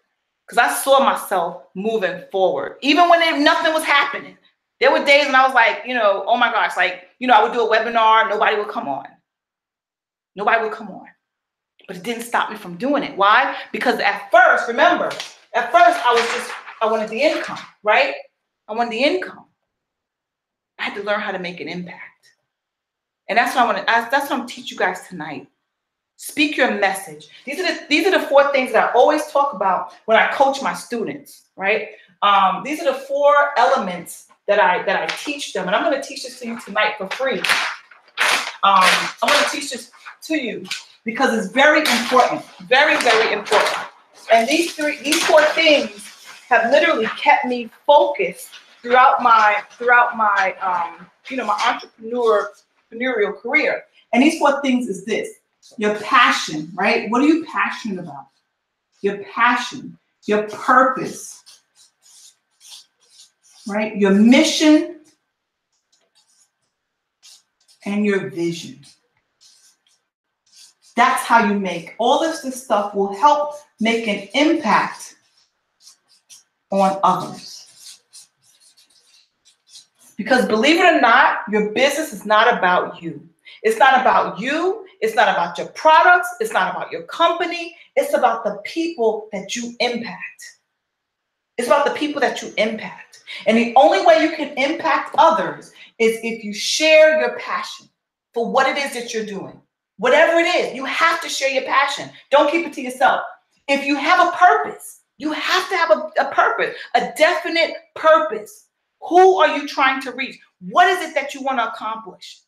because I saw myself moving forward. Even when nothing was happening, there were days when I was like, oh my gosh, like, I would do a webinar. Nobody would come on. Nobody would come on. But it didn't stop me from doing it. Why? Because at first, remember, I wanted the income, right? I wanted the income. I had to learn how to make an impact. And that's what that's what I'm teaching you guys tonight. Speak your message. These are the 4 things that I always talk about when I coach my students, right? These are the 4 elements that I teach them. And I'm going to teach this to you tonight for free. I'm going to teach this to you because it's very important. Very, very important. And these 4 things have literally kept me focused throughout my my entrepreneurial career. And these 4 things is this. Your passion, right? What are you passionate about? Your passion, your purpose, right? Your mission and your vision. That's how you make all of this stuff will help make an impact on others. Because believe it or not, your business is not about you. It's not about you. It's not about your products. It's not about your company. It's about the people that you impact. It's about the people that you impact. And the only way you can impact others is if you share your passion for what it is that you're doing. Whatever it is, you have to share your passion. Don't keep it to yourself. If you have a purpose, you have to have a purpose, a definite purpose. Who are you trying to reach? What is it that you want to accomplish?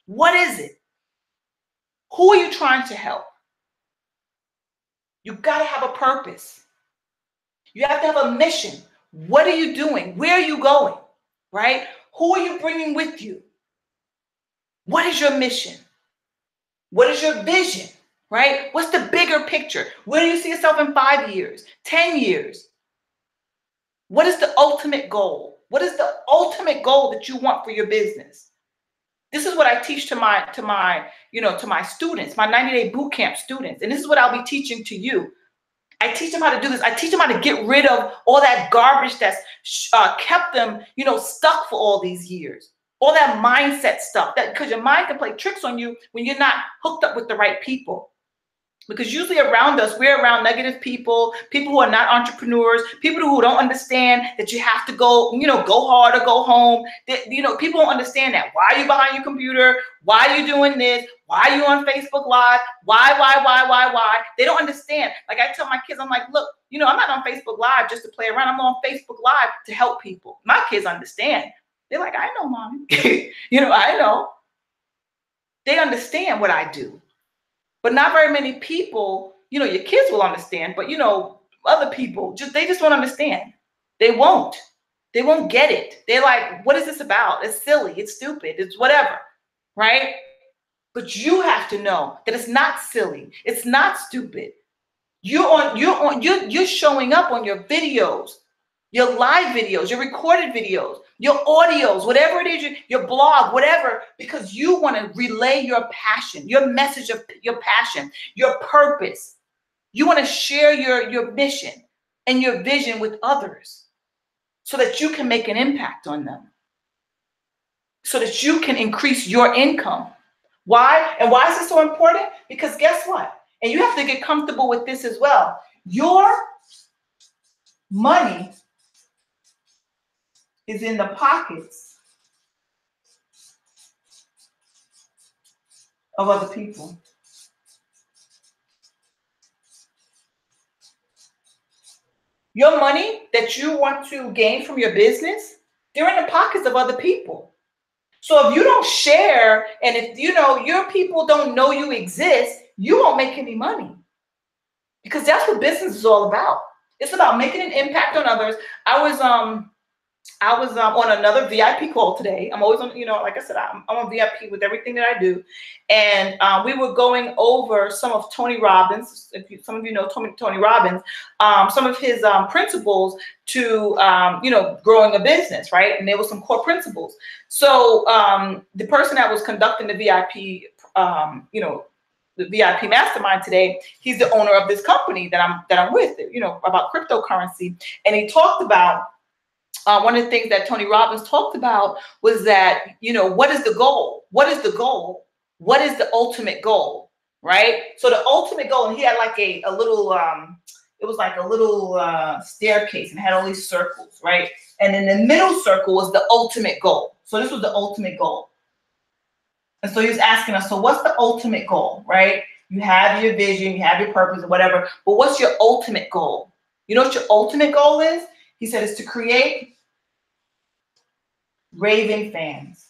What is it? Who are you trying to help? You got to have a purpose. You have to have a mission. What are you doing? Where are you going? Right? Who are you bringing with you? What is your mission? What is your vision? Right? What's the bigger picture? Where do you see yourself in 5 years, 10 years? What is the ultimate goal? What is the ultimate goal that you want for your business? This is what I teach to my students, my 90-day boot camp students. And this is what I'll be teaching to you. I teach them how to do this. I teach them how to get rid of all that garbage that's kept them, stuck for all these years. All that mindset stuff, because your mind can play tricks on you when you're not hooked up with the right people. Because usually around us, we're around negative people, people who are not entrepreneurs, people who don't understand that you have to go hard or go home. People don't understand that. Why are you behind your computer? Why are you doing this? Why are you on Facebook Live? Why? They don't understand. Like I tell my kids, I'm like, look, I'm not on Facebook Live just to play around. I'm on Facebook Live to help people. My kids understand. They're like, I know, Mommy. I know. They understand what I do. But not very many people, your kids will understand, but other people, they just won't understand. They won't get it. They're like, what is this about? It's silly, it's stupid, it's whatever, right? But you have to know that it's not silly, it's not stupid. You're showing up on your videos, your live videos, your recorded videos, your audios, whatever it is, your blog, whatever, because you want to relay your passion, your message of your passion, your purpose. You want to share your mission and your vision with others so that you can make an impact on them, so that you can increase your income. Why? And why is this so important? Because guess what? And you have to get comfortable with this as well. Your money is in the pockets of other people. Your money that you want to gain from your business, they're in the pockets of other people. So if you don't share, and if your people don't know you exist, you won't make any money. Because that's what business is all about. It's about making an impact on others. I was on another VIP call today. I'm always on, like I said, I'm on VIP with everything that I do. And we were going over some of Tony Robbins, some of you know Tony Robbins, some of his principles to, growing a business, right? And there were some core principles. So the person that was conducting the VIP, the VIP mastermind today, he's the owner of this company that I'm with, about cryptocurrency. And he talked about, one of the things that Tony Robbins talked about was that, what is the goal? What is the goal? What is the ultimate goal? Right? So the ultimate goal, and he had like a little, it was like a little staircase and had all these circles, right? And in the middle circle was the ultimate goal. So this was the ultimate goal. And so he was asking us, so what's the ultimate goal, right? You have your vision, you have your purpose or whatever, but what's your ultimate goal? You know what your ultimate goal is? He said it's to create raving fans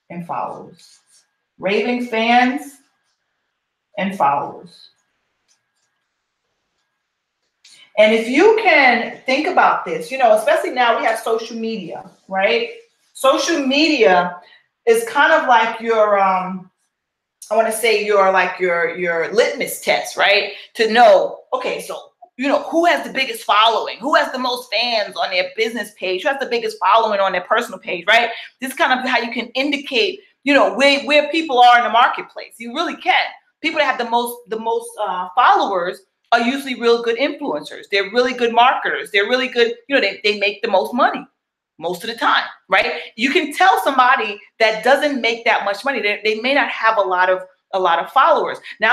and followers. Raving fans and followers. And if you can think about this, especially now we have social media, right? Social media is kind of like your I want to say your litmus test, right? To know, okay, so who has the biggest following, who has the most fans on their business page, who has the biggest following on their personal page, right? This is kind of how you can indicate, where people are in the marketplace. You really can. People that have the most followers are usually real good influencers. They're really good marketers. They're really good. They make the most money most of the time, right? You can tell somebody that doesn't make that much money. They may not have a lot of followers. Now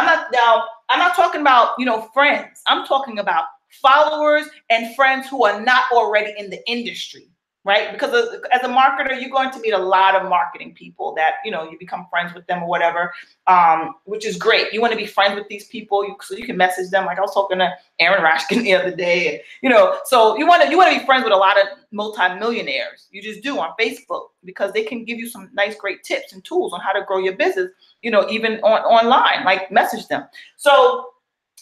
I'm not talking about friends. I'm talking about followers and friends who are not already in the industry, right? Because as a marketer, you're going to meet a lot of marketing people that you become friends with them or whatever, which is great. You want to be friends with these people, so you can message them. Like I was talking to Aaron Rashkin the other day, and so you want to be friends with a lot of multimillionaires. You just do on Facebook, because they can give you some nice, great tips and tools on how to grow your business. Even online, like message them. So,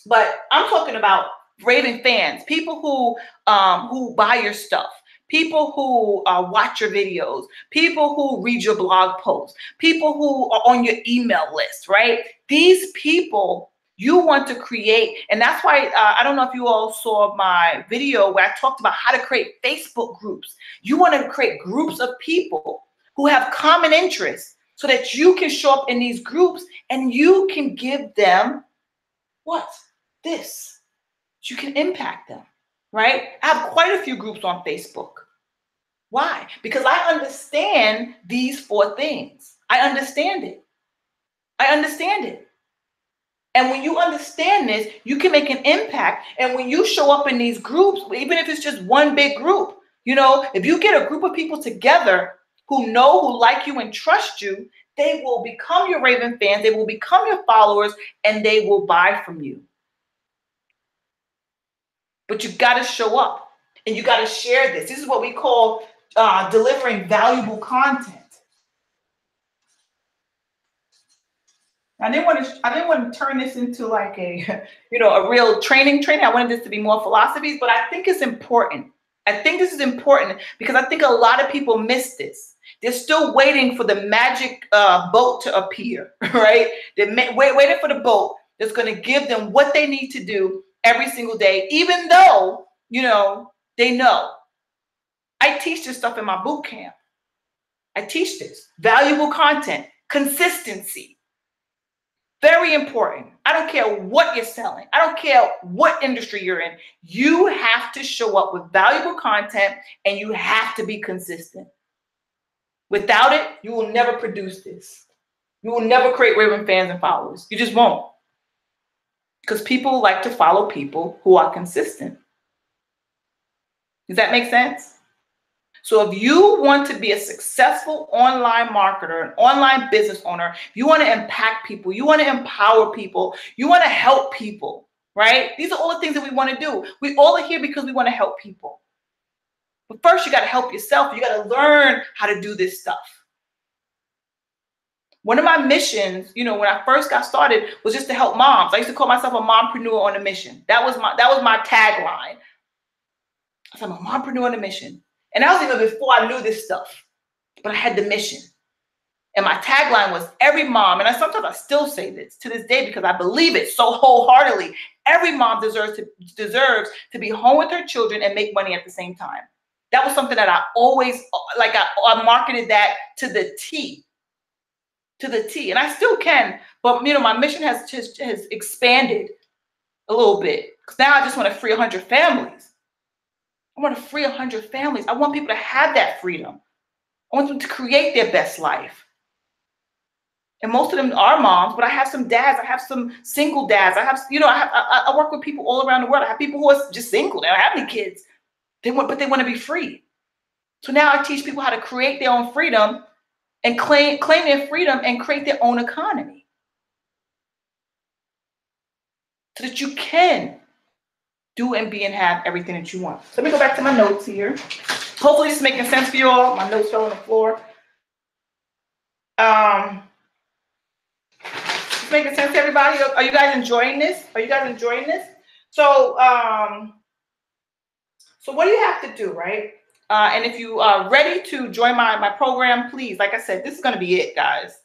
but I'm talking about raving fans, people who buy your stuff, people who watch your videos, people who read your blog posts, people who are on your email list, right? These people you want to create. And that's why I don't know if you all saw my video where I talked about how to create Facebook groups. You want to create groups of people who have common interests so that you can show up in these groups and you can give them what? This. You can impact them, right? I have quite a few groups on Facebook. Why? Because I understand these 4 things. I understand it. I understand it. And when you understand this, you can make an impact. And when you show up in these groups, even if it's just one big group, if you get a group of people together who know, who like you and trust you, they will become your raving fans. They will become your followers, and they will buy from you. But you got to show up, and you got to share this. This is what we call delivering valuable content. I didn't want to turn this into like a real training. I wanted this to be more philosophies, but I think it's important. I think this is important because I think a lot of people miss this. They're still waiting for the magic boat to appear, right? They're waiting for the boat that's going to give them what they need to do every single day, even though, they know. I teach this stuff in my boot camp. I teach this. Valuable content, consistency. Very important. I don't care what you're selling. I don't care what industry you're in. You have to show up with valuable content, and you have to be consistent. Without it, you will never produce this. You will never create raving fans and followers. You just won't. Because people like to follow people who are consistent. Does that make sense? So if you want to be a successful online marketer, an online business owner, you want to impact people, you want to empower people, you want to help people, right? These are all the things that we want to do. We all are here because we want to help people. But first, you got to help yourself. You got to learn how to do this stuff. One of my missions, when I first got started, was just to help moms. I used to call myself a mompreneur on a mission. That was my tagline. I said, I'm a mompreneur on a mission. And that was even before I knew this stuff, but I had the mission. And my tagline was every mom, and sometimes I still say this to this day because I believe it so wholeheartedly. Every mom deserves to be home with her children and make money at the same time. That was something that I always, I marketed that to the T. To the T. And I still can, but my mission has expanded a little bit. Because now I just want to free 100 families. I want to free 100 families. I want people to have that freedom. I want them to create their best life. And most of them are moms, but I have some dads. I have some single dads. I work with people all around the world. I have people who are just single. They don't have any kids. But they want to be free. So now I teach people how to create their own freedom and claim their freedom and create their own economy. So that you can do and be and have everything that you want. So let me go back to my notes here. Hopefully this is making sense for you all. My notes fell on the floor. It's making sense to everybody. Are you guys enjoying this? So, so what do you have to do, right? And if you are ready to join my program, please, like I said, this is going to be it, guys.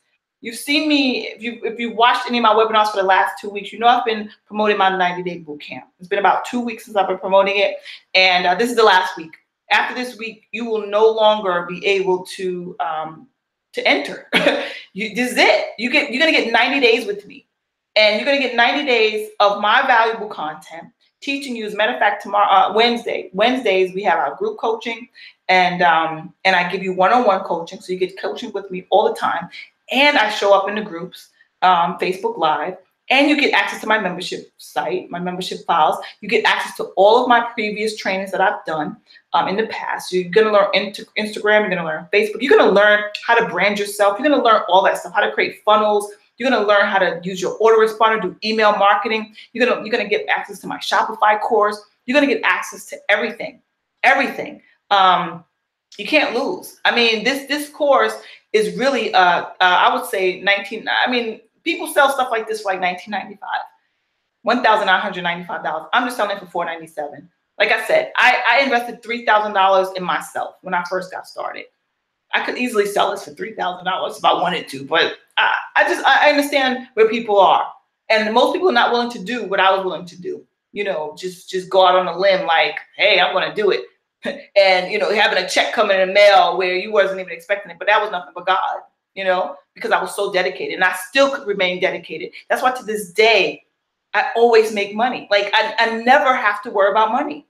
You've seen me, if you watched any of my webinars for the last 2 weeks, you know I've been promoting my 90-day boot camp. It's been about 2 weeks since I've been promoting it, and this is the last week. After this week, you will no longer be able to enter. This is it. You're gonna get 90 days with me, and you're gonna get 90 days of my valuable content, teaching you. As a matter of fact, tomorrow, Wednesdays we have our group coaching, and I give you one-on-one coaching, so you get coaching with me all the time. And I show up in the groups, Facebook Live, and you get access to my membership site, my membership files. You get access to all of my previous trainings that I've done in the past. You're going to learn Instagram, you're going to learn Facebook, you're going to learn how to brand yourself, you're going to learn all that stuff, how to create funnels, you're going to learn how to use your autoresponder, do email marketing, you're going to get access to my Shopify course, you're going to get access to everything. You can't lose. I mean, this course is really, I would say people sell stuff like this for like $19.95, $1,995. I'm just selling it for $497. Like I said, I invested $3,000 in myself when I first got started. I could easily sell this for $3,000 if I wanted to, but I understand where people are. And most people are not willing to do what I was willing to do. You know, just go out on a limb like, hey, I'm going to do it. And, you know, having a check coming in the mail where you wasn't even expecting it, but that was nothing but God, you know, because I was so dedicated, and I still could remain dedicated. That's why to this day, I always make money. Like I never have to worry about money.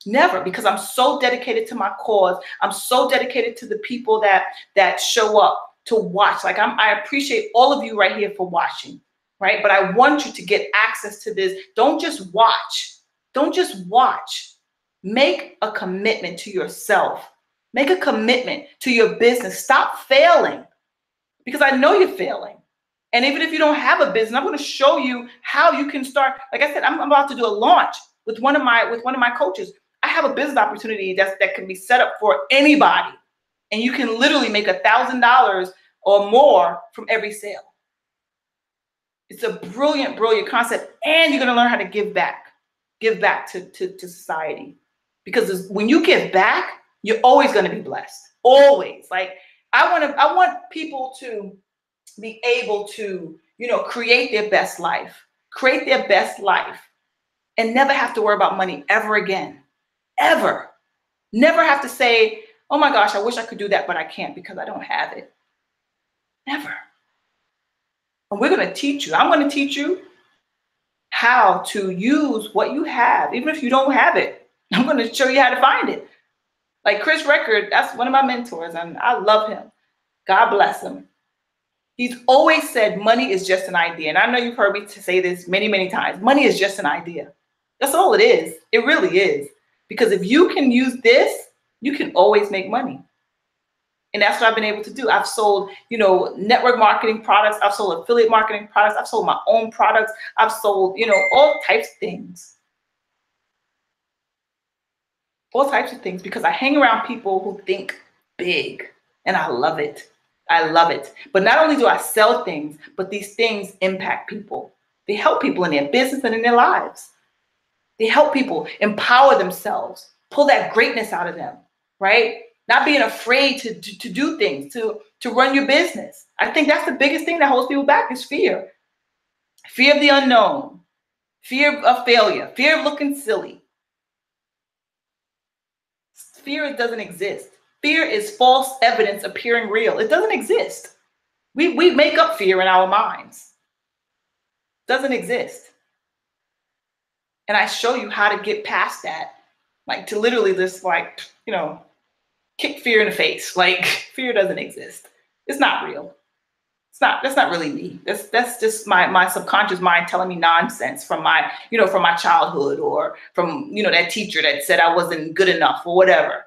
Never, because I'm so dedicated to my cause. I'm so dedicated to the people that show up to watch. Like I appreciate all of you right here for watching, right? But I want you to get access to this. Don't just watch. Don't just watch. Make a commitment to yourself. Make a commitment to your business. Stop failing, because I know you're failing. And even if you don't have a business, I'm going to show you how you can start. Like I said, I'm about to do a launch with one of my coaches. I have a business opportunity that can be set up for anybody, and you can literally make $1,000 or more from every sale. It's a brilliant, brilliant concept, and you're going to learn how to give back to society. Because when you give back, you're always going to be blessed. Always. Like I want people to be able to, you know, create their best life, and never have to worry about money ever again. Ever. Never have to say, oh my gosh, I wish I could do that, but I can't because I don't have it. Never. And we're going to teach you. I'm going to teach you how to use what you have, even if you don't have it. I'm going to show you how to find it. Like Chris Record, that's one of my mentors, and I love him. God bless him. He's always said money is just an idea. And I know you've heard me say this many, many times. Money is just an idea. That's all it is. It really is. Because if you can use this, you can always make money. And that's what I've been able to do. I've sold, you know, network marketing products. I've sold affiliate marketing products. I've sold my own products. I've sold, you know, all types of things. All types of things, because I hang around people who think big, and I love it. I love it. But not only do I sell things, but these things impact people. They help people in their business and in their lives. They help people empower themselves, pull that greatness out of them, right? Not being afraid to do things, to run your business. I think that's the biggest thing that holds people back is fear. Fear of the unknown, fear of failure, fear of looking silly. Fear doesn't exist. Fear is false evidence appearing real. It doesn't exist. We make up fear in our minds. It doesn't exist. And I show you how to get past that. Like to literally just like, you know, kick fear in the face. Like fear doesn't exist. It's not real. That's not really me. That's just my subconscious mind telling me nonsense from my childhood, or from, you know, that teacher that said I wasn't good enough or whatever,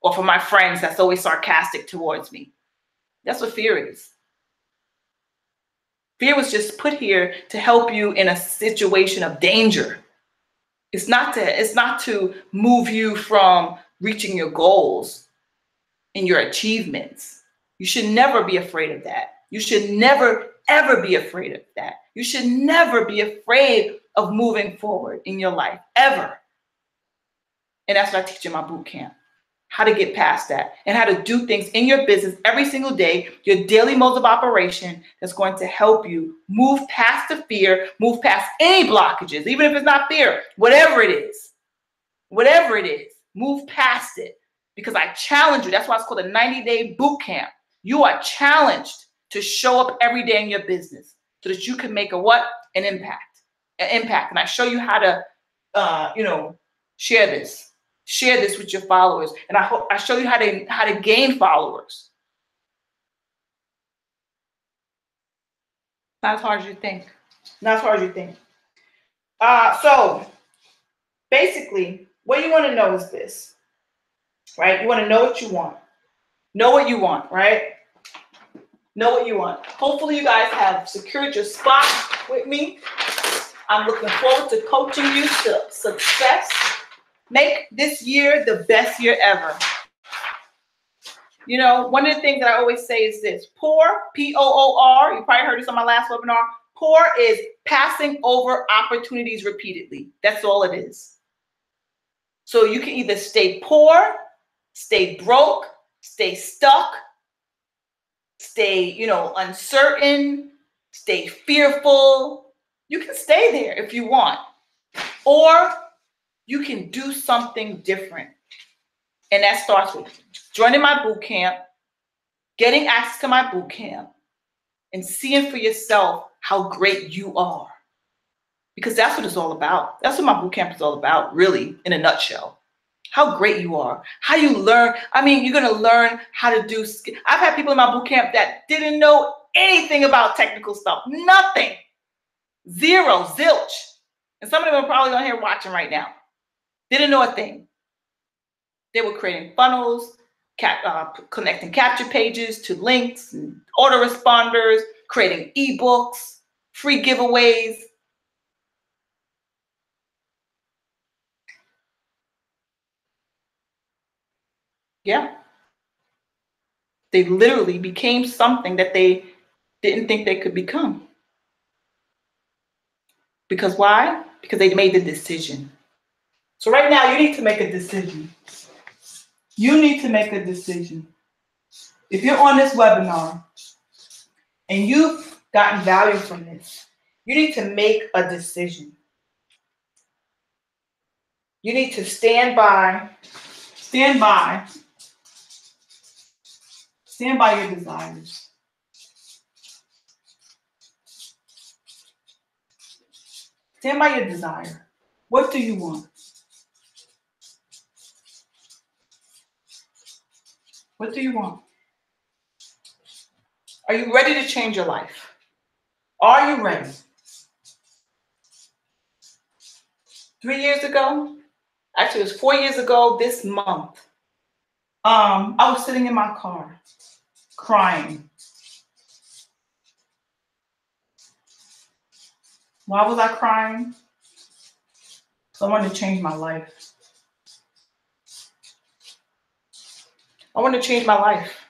or from my friends that's always sarcastic towards me. That's what fear is. Fear was just put here to help you in a situation of danger. It's not to move you from reaching your goals and your achievements. You should never be afraid of that. You should never, ever be afraid of that. You should never be afraid of moving forward in your life, ever. And that's what I teach in my boot camp. how to get past that and how to do things in your business every single day, your daily modes of operation that's going to help you move past the fear, move past any blockages, even if it's not fear, whatever it is, move past it. Because I challenge you. That's why it's called a 90-day boot camp. You are challenged to show up every day in your business so that you can make a what? An impact. An impact. And I show you how to, share this with your followers. And I show you how to gain followers. Not as hard as you think. Not as hard as you think. So basically, what you want to know is this, right? You want to know what you want. Know what you want, right? Know what you want. Hopefully you guys have secured your spot with me. I'm looking forward to coaching you to success. Make this year the best year ever. You know, one of the things that I always say is this: poor, P-O-O-R, you probably heard this on my last webinar. Poor is passing over opportunities repeatedly. That's all it is. So you can either stay poor, stay broke, stay stuck, stay, uncertain, stay fearful. You can stay there if you want. Or you can do something different. And that starts with joining my boot camp, getting access to my boot camp, and seeing for yourself how great you are. Because that's what it's all about. That's what my boot camp is all about, really, in a nutshell. How great you are, how you learn. I mean, you're going to learn how to do. I've had people in my boot camp that didn't know anything about technical stuff. Nothing. Zero, zilch. And some of them are probably on here watching right now. Didn't know a thing. They were creating funnels, connecting capture pages to links and autoresponders, creating ebooks, free giveaways. Yeah. They literally became something that they didn't think they could become. Because why? Because they made the decision. So right now, you need to make a decision. You need to make a decision. If you're on this webinar and you've gotten value from this, you need to make a decision. You need to stand by your desires. Stand by your desire. What do you want? What do you want? Are you ready to change your life? Are you ready? 3 years ago, actually it was 4 years ago this month, I was sitting in my car crying. Why was I crying? Because I wanted to change my life. I wanted to change my life.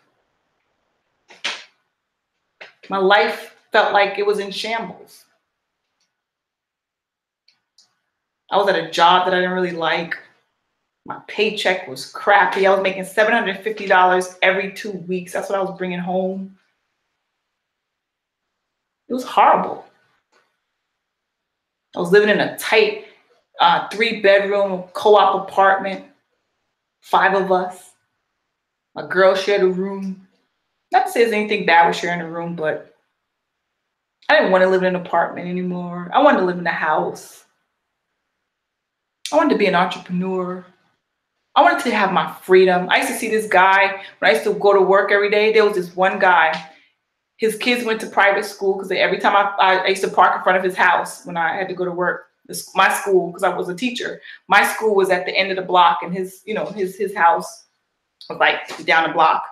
My life felt like it was in shambles. I was at a job that I didn't really like. My paycheck was crappy. I was making $750 every 2 weeks. That's what I was bringing home. It was horrible. I was living in a tight 3-bedroom co-op apartment. 5 of us. My girl shared a room. Not to say there's anything bad with sharing a room, but I didn't want to live in an apartment anymore. I wanted to live in a house. I wanted to be an entrepreneur. I wanted to have my freedom. I used to see this guy when I used to go to work every day. There was this one guy. His kids went to private school because every time I used to park in front of his house when I had to go to work. My school, because I was a teacher, my school was at the end of the block, and his house was like down the block.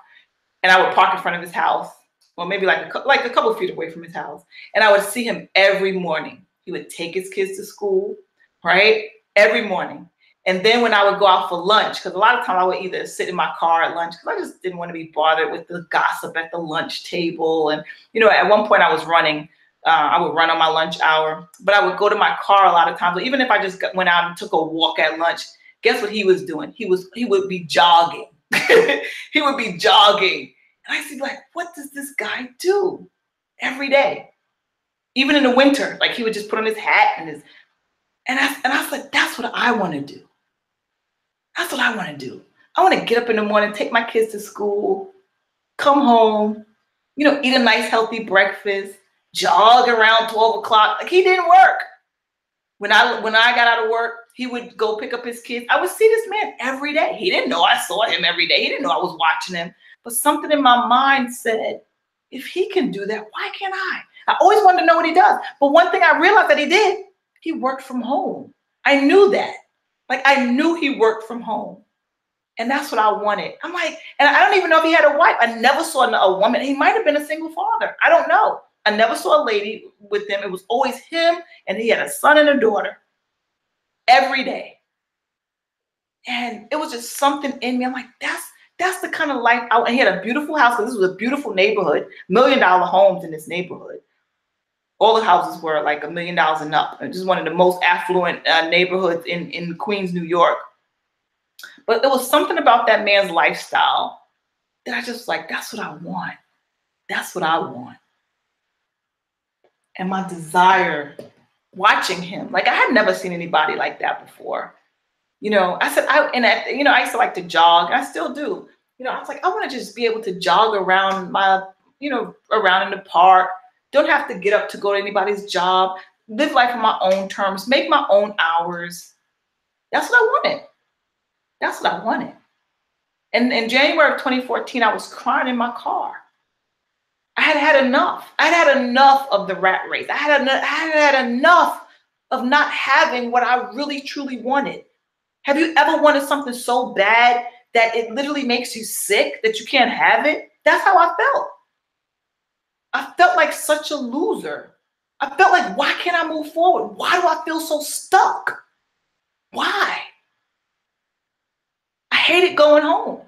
And I would park in front of his house, well, maybe like a couple feet away from his house. And I would see him every morning. He would take his kids to school, right? Every morning. And then when I would go out for lunch, because a lot of times I would either sit in my car at lunch because I just didn't want to be bothered with the gossip at the lunch table. And, at one point I was running. I would run on my lunch hour, but I would go to my car a lot of times. Or even if I just went out and took a walk at lunch, guess what he was doing? He would be jogging. He would be jogging. And I see like, what does this guy do every day? Even in the winter, like he would just put on his hat and I was like, that's what I want to do. That's what I want to do. I want to get up in the morning, take my kids to school, come home, eat a nice healthy breakfast, jog around 12 o'clock. Like he didn't work. When I got out of work, he would go pick up his kids. I would see this man every day. He didn't know I saw him every day. He didn't know I was watching him. But something in my mind said, if he can do that, why can't I? I always wanted to know what he does. But one thing I realized that he did, he worked from home. I knew that. Like I knew he worked from home. And that's what I wanted. I'm like, and I don't even know if he had a wife. I never saw a woman. He might have been a single father. I don't know. I never saw a lady with him. It was always him, and he had a son and a daughter every day. And it was just something in me. I'm like, that's the kind of life. And he had a beautiful house, because this was a beautiful neighborhood, $1 million homes in this neighborhood. All the houses were like $1 million and up. It was one of the most affluent neighborhoods in Queens, New York. But there was something about that man's lifestyle that I just like, that's what I want. That's what I want. And my desire, watching him, like I had never seen anybody like that before. I said, I used to like to jog, and I still do. I was like, I want to just be able to jog around around in the park. Don't have to get up to go to anybody's job. Live life on my own terms. Make my own hours. That's what I wanted. That's what I wanted. And in January of 2014, I was crying in my car. I had had enough. I had had enough of the rat race. I had had enough of not having what I really, truly wanted. Have you ever wanted something so bad that it literally makes you sick that you can't have it? That's how I felt. I felt like such a loser. I felt like, why can't I move forward? Why do I feel so stuck? Why? I hated going home.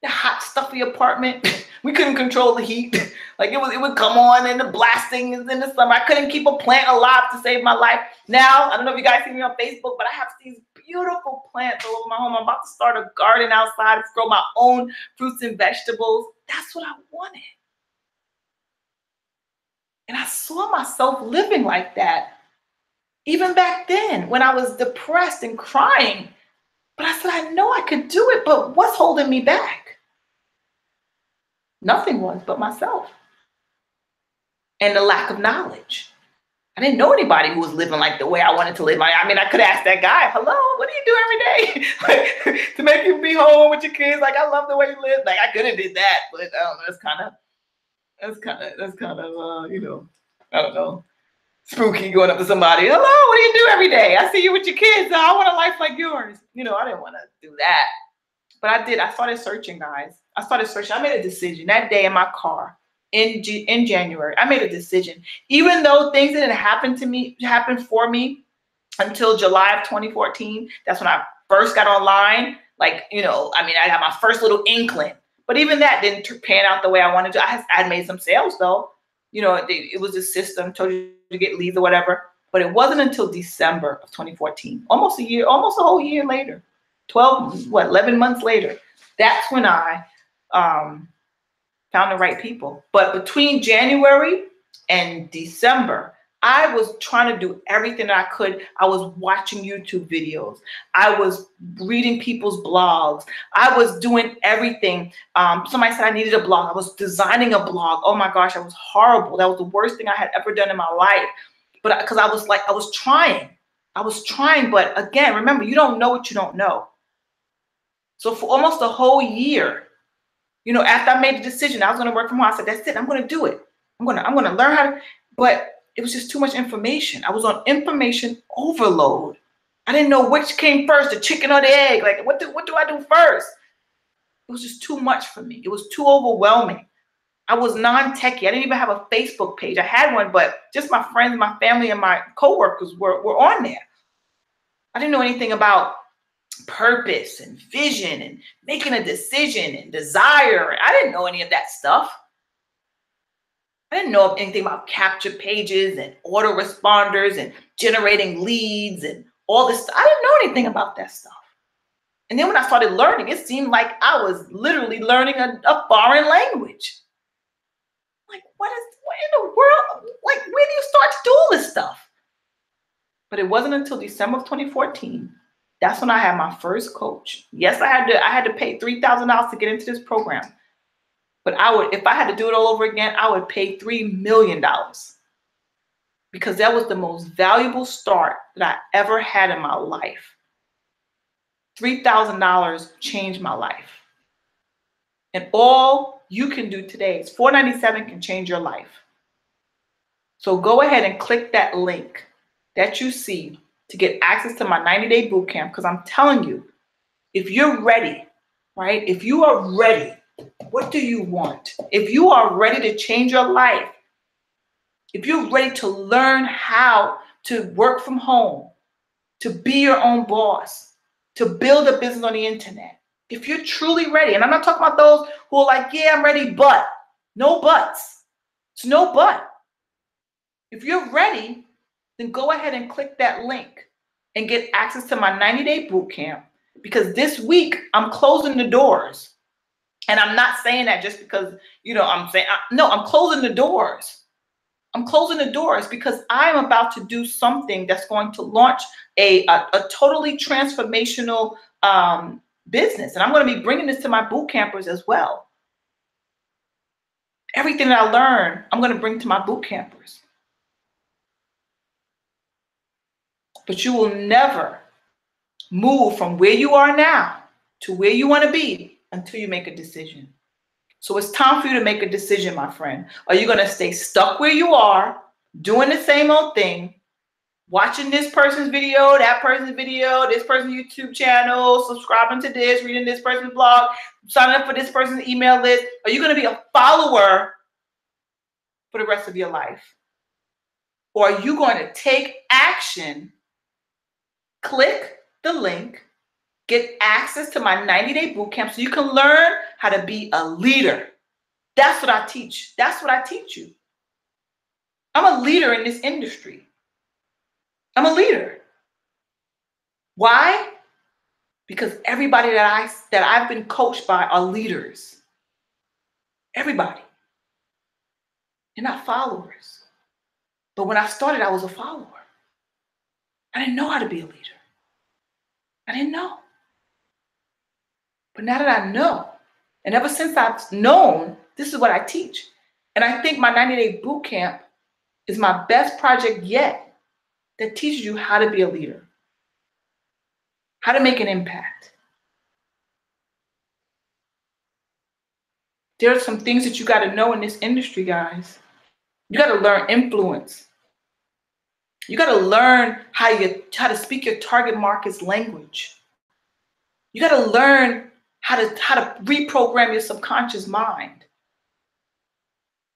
The hot, stuffy apartment. We couldn't control the heat. Like it would come on, and the blasting is in the summer. I couldn't keep a plant alive to save my life. Now, I don't know if you guys see me on Facebook, but I have these beautiful plants all over my home. I'm about to start a garden outside to grow my own fruits and vegetables. That's what I wanted. And I saw myself living like that. Even back then, when I was depressed and crying. But I said, I know I could do it, but what's holding me back? Nothing was but myself. And the lack of knowledge. I didn't know anybody who was living like the way I wanted to live. I mean, I could ask that guy, hello, what do you do every day? Like, to make you be home with your kids? Like, I love the way you live. Like, I could have did that, but I don't know, that's kind of, I don't know, spooky going up to somebody. Hello, what do you do every day? I see you with your kids. I want a life like yours. I didn't want to do that. But I did. I started searching, guys. I made a decision that day in my car in January. I made a decision. Even though things didn't happen for me until July of 2014. That's when I first got online. Like, I got my first little inkling. But even that didn't pan out the way I wanted to. I had made some sales, though. It was a system, told you to get leads or whatever. But it wasn't until December of 2014, almost a whole year later, 11 months later. That's when I found the right people. But between January and December, I was trying to do everything that I could. I was watching YouTube videos. I was reading people's blogs. I was doing everything. Somebody said I needed a blog. I was designing a blog. Oh my gosh, that was horrible. That was the worst thing I had ever done in my life. But because I was trying. But again, remember, you don't know what you don't know. So for almost a whole year, after I made the decision, I was going to work from home. I said, that's it. I'm going to do it. I'm going to learn how to, but it was just too much information. I was on information overload. I didn't know which came first, the chicken or the egg. Like, what do I do first? It was just too much for me. It was too overwhelming. I was non-techie. I didn't even have a Facebook page. I had one, but just my friends, my family, and my coworkers were on there. I didn't know anything about purpose and vision and making a decision and desire. I didn't know any of that stuff. I didn't know anything about capture pages and autoresponders and generating leads and all this stuff. I didn't know anything about that stuff. And then when I started learning, it seemed like I was literally learning a foreign language. Like, what in the world? Like, where do you start to do all this stuff? But it wasn't until December of 2014. That's when I had my first coach. Yes, I had to pay $3,000 to get into this program. But if I had to do it all over again, I would pay $3 million. Because that was the most valuable start that I ever had in my life. $3,000 changed my life. And all you can do today is $497 can change your life. So go ahead and click that link that you see to get access to my 90-day boot camp. Because I'm telling you, if you're ready, right? If you are ready, what do you want? If you are ready to change your life, if you're ready to learn how to work from home, to be your own boss, to build a business on the internet, if you're truly ready, and I'm not talking about those who are like, yeah, I'm ready, but no buts. It's no but. If you're ready, then go ahead and click that link and get access to my 90-day boot camp. Because this week I'm closing the doors. And I'm not saying that just because, I'm saying, no, I'm closing the doors. I'm closing the doors because I'm about to do something that's going to launch a totally transformational business. And I'm going to be bringing this to my boot campers as well. Everything that I learn, I'm going to bring to my boot campers. But you will never move from where you are now to where you want to be until you make a decision. So it's time for you to make a decision, my friend. Are you going to stay stuck where you are, doing the same old thing, watching this person's video, that person's video, this person's YouTube channel, subscribing to this, reading this person's blog, signing up for this person's email list? Are you going to be a follower for the rest of your life? Or are you going to take action, click the link, get access to my 90-day boot camp so you can learn how to be a leader? That's what I teach. That's what I teach you. I'm a leader in this industry. I'm a leader. Why? Because everybody that I've been coached by are leaders. Everybody. They're not followers. But when I started, I was a follower. I didn't know how to be a leader. I didn't know. But now that I know, and ever since I've known, this is what I teach. And I think my 90-day boot camp is my best project yet that teaches you how to be a leader, how to make an impact. There are some things that you got to know in this industry, guys. You got to learn influence. You got to learn how to speak your target market's language. You got to learn how to reprogram your subconscious mind.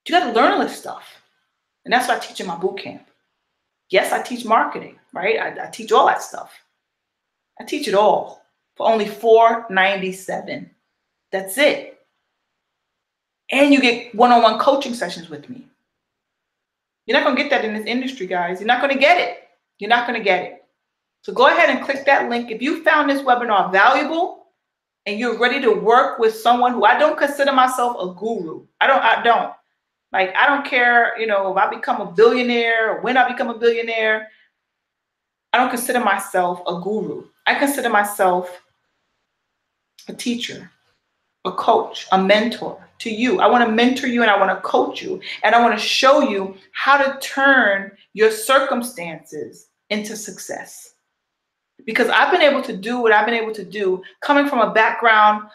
You got to learn all this stuff. And that's what I teach in my boot camp. Yes, I teach marketing, right? I teach all that stuff. I teach it all for only $497. That's it. And you get one-on-one coaching sessions with me. You're not going to get that in this industry, guys. You're not going to get it. You're not going to get it. So go ahead and click that link. If you found this webinar valuable and you're ready to work with someone who I don't consider myself a guru. I don't. Like, I don't care, if I become a billionaire or when I become a billionaire. I don't consider myself a guru. I consider myself a teacher, a coach, a mentor to you. I want to mentor you and I want to coach you. And I want to show you how to turn your circumstances into success. Because I've been able to do what I've been able to do coming from a background,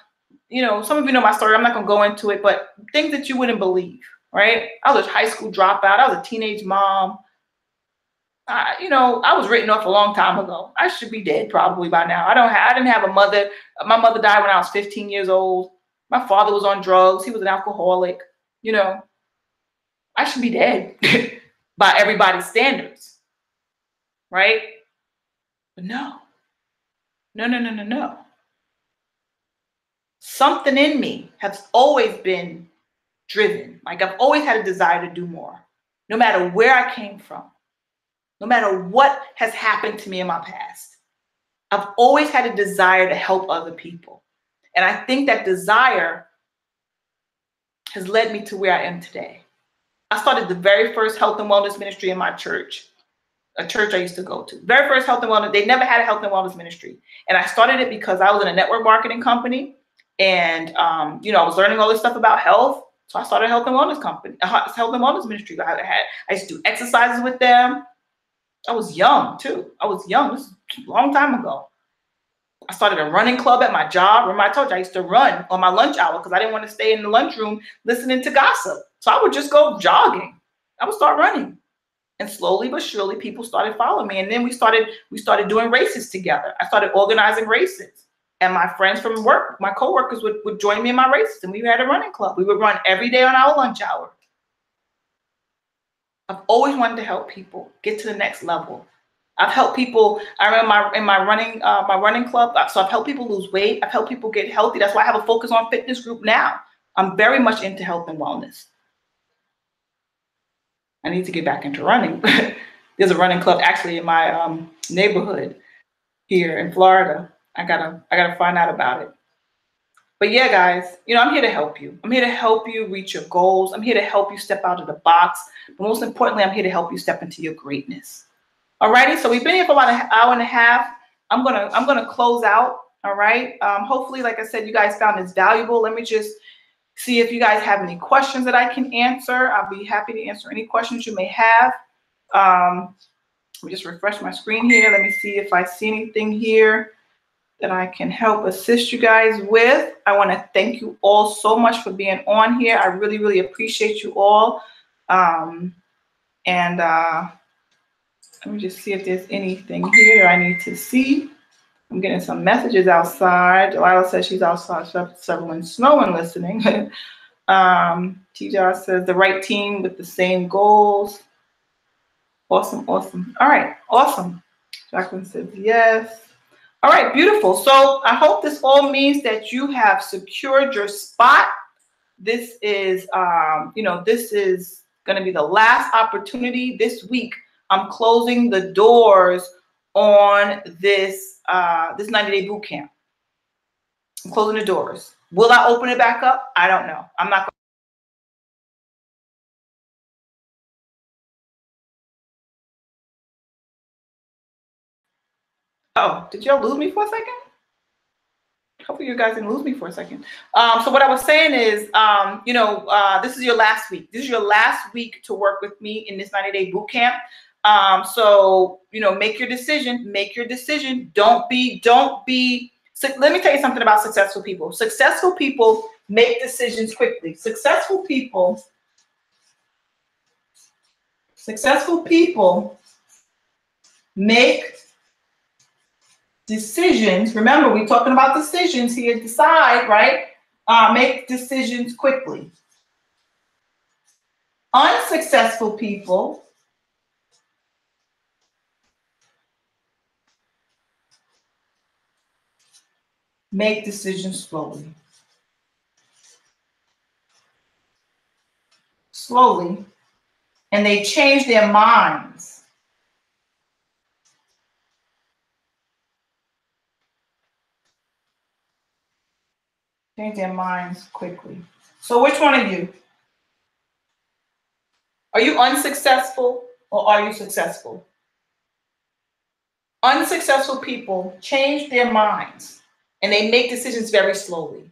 some of you know my story. I'm not going to go into it, but things that you wouldn't believe, right? I was a high school dropout. I was a teenage mom. I was written off a long time ago. I should be dead probably by now. I didn't have a mother. My mother died when I was 15 years old. My father was on drugs. He was an alcoholic. I should be dead by everybody's standards, right? But no. Something in me has always been driven. Like, I've always had a desire to do more, no matter where I came from, no matter what has happened to me in my past. I've always had a desire to help other people. And I think that desire has led me to where I am today. I started the very first health and wellness ministry in my church, a church I used to go to. Very first health and wellness. They never had a health and wellness ministry. And I started it because I was in a network marketing company. And, you know, I was learning all this stuff about health. So I started a health and wellness company, a health and wellness ministry. I used to do exercises with them. I was young too. I was young. This is a long time ago. I started a running club at my job. Remember I told you I used to run on my lunch hour because I didn't want to stay in the lunchroom listening to gossip. So I would just go jogging. I would start running. And slowly but surely people started following me. And then we started doing races together. I started organizing races. And my friends from work, my coworkers would join me in my races. And we had a running club. We would run every day on our lunch hour. I've always wanted to help people get to the next level. I've helped people. I remember in my running club. So I've helped people lose weight. I've helped people get healthy. That's why I have a focus on fitness group now. I'm very much into health and wellness. I need to get back into running. There's a running club actually in my neighborhood here in Florida. I gotta find out about it. But yeah, guys, you know, I'm here to help you. I'm here to help you reach your goals. I'm here to help you step out of the box. But most importantly, I'm here to help you step into your greatness. Alrighty, so we've been here for about an hour and a half. I'm gonna close out. All right. Hopefully, like I said, you guys found this valuable. Let me just see if you guys have any questions that I can answer. I'll be happy to answer any questions you may have. Let me just refresh my screen here. Let me see if I see anything here that I can help assist you guys with. I want to thank you all so much for being on here. I really, really appreciate you all. Let me just see if there's anything here I need to see. I'm getting some messages outside. Delilah says she's outside shoveling snow and listening. TJ says the right team with the same goals. Awesome, awesome. All right, awesome. Jacqueline says yes. All right, beautiful. So I hope this all means that you have secured your spot. This is, this is going to be the last opportunity this week. I'm closing the doors on this 90-day boot camp. I'm closing the doors. Will I open it back up? I don't know. I'm not. Oh, did y'all lose me for a second? Hopefully you guys didn't lose me for a second. So what I was saying is, this is your last week. This is your last week to work with me in this 90-day boot camp. So, make your decision. Make your decision. Don't be. Let me tell you something about successful people. Successful people make decisions quickly. Successful people make decisions. Remember, we're talking about decisions here. Decide, right? Make decisions quickly. Unsuccessful people make decisions slowly. Slowly. And they change their minds. Change their minds quickly. So which one are you? Are you unsuccessful or are you successful? Unsuccessful people change their minds and they make decisions very slowly,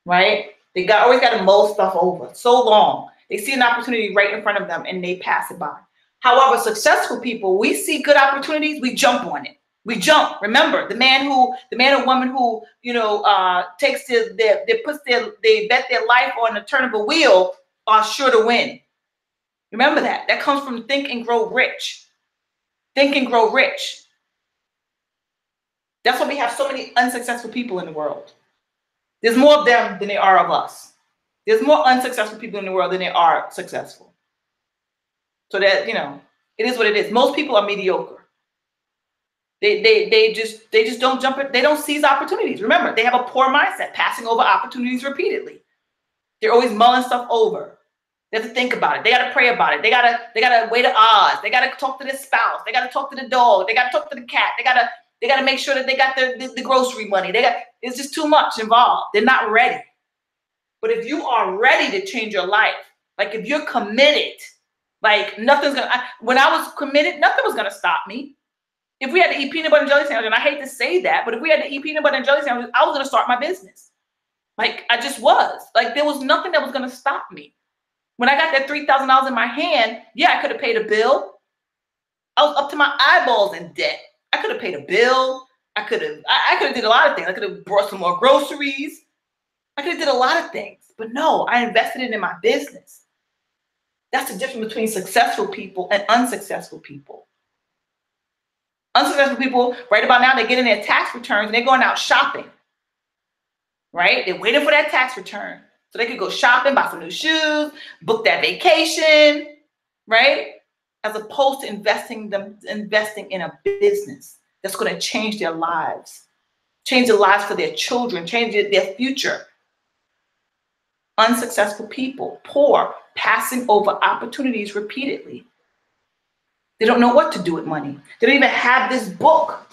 right? They always got to mull stuff over so long. They see an opportunity right in front of them and they pass it by. However, successful people, we see good opportunities, we jump on it. We jump. Remember, the man or woman who, they bet their life on the turn of a wheel are sure to win. Remember that. That comes from Think and Grow Rich. Think and Grow Rich. That's why we have so many unsuccessful people in the world. There's more of them than there are of us. There's more unsuccessful people in the world than there are successful. So that, it is what it is. Most people are mediocre. They just don't jump it. They don't seize opportunities. Remember, they have a poor mindset, passing over opportunities repeatedly. They're always mulling stuff over. They have to think about it. They got to pray about it. They got to weigh the odds. They got to talk to their spouse. They got to talk to the dog. They got to talk to the cat. They got to They got to make sure that they got the grocery money. It's just too much involved. They're not ready. But if you are ready to change your life, like if you're committed, like when I was committed, nothing was going to stop me. If we had to eat peanut butter and jelly sandwiches, and I hate to say that, but if we had to eat peanut butter and jelly sandwiches, I was going to start my business. Like I just was. Like there was nothing that was going to stop me. When I got that $3,000 in my hand, yeah, I could have paid a bill. I was up to my eyeballs in debt. I could have paid a bill. I could have did a lot of things. I could have brought some more groceries. I could have did a lot of things, but no, I invested it in my business. That's the difference between successful people and unsuccessful people. Unsuccessful people, right about now, they get in their tax returns and they're going out shopping, right? They're waiting for that tax return so they could go shopping, buy some new shoes, book that vacation, right? As opposed to investing in a business that's going to change their lives, change the lives for their children, change their future. Unsuccessful people, poor, passing over opportunities repeatedly. They don't know what to do with money. They don't even have this book.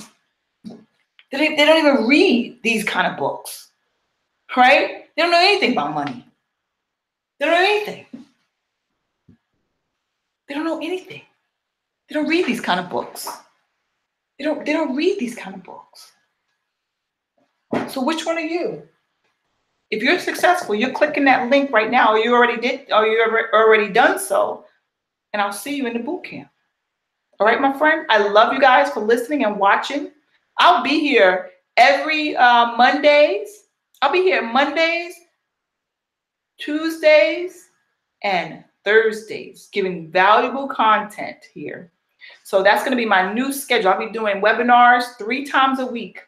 They don't even read these kind of books, right? They don't know anything about money. They don't know anything. They don't know anything. They don't read these kind of books. They don't read these kind of books. So which one are you? If you're successful, you're clicking that link right now, or you already done so, and I'll see you in the boot camp. All right, my friend. I love you guys for listening and watching. I'll be here every Mondays. I'll be here Mondays, Tuesdays, and Thursdays, giving valuable content here. So that's going to be my new schedule. I'll be doing webinars 3 times a week,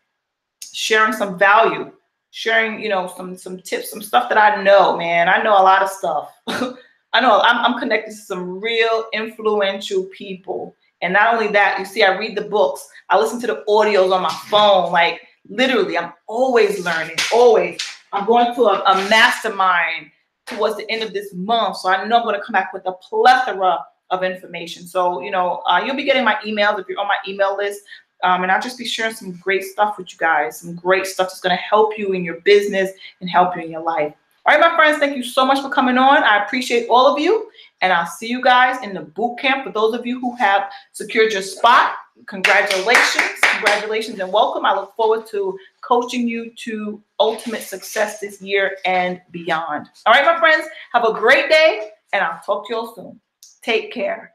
sharing some value. Sharing, some tips, some stuff that I know, man. I know a lot of stuff. I know I'm connected to some real influential people. And not only that, you see, I read the books. I listen to the audios on my phone. Like literally, I'm always learning, always. I'm going to a mastermind towards the end of this month. So I know I'm going to come back with a plethora of information. So, you'll be getting my emails if you're on my email list. And I'll just be sharing some great stuff with you guys, some great stuff that's going to help you in your business and help you in your life. All right, my friends, thank you so much for coming on. I appreciate all of you. And I'll see you guys in the boot camp. For those of you who have secured your spot, congratulations. Congratulations and welcome. I look forward to coaching you to ultimate success this year and beyond. All right, my friends, have a great day, and I'll talk to you all soon. Take care.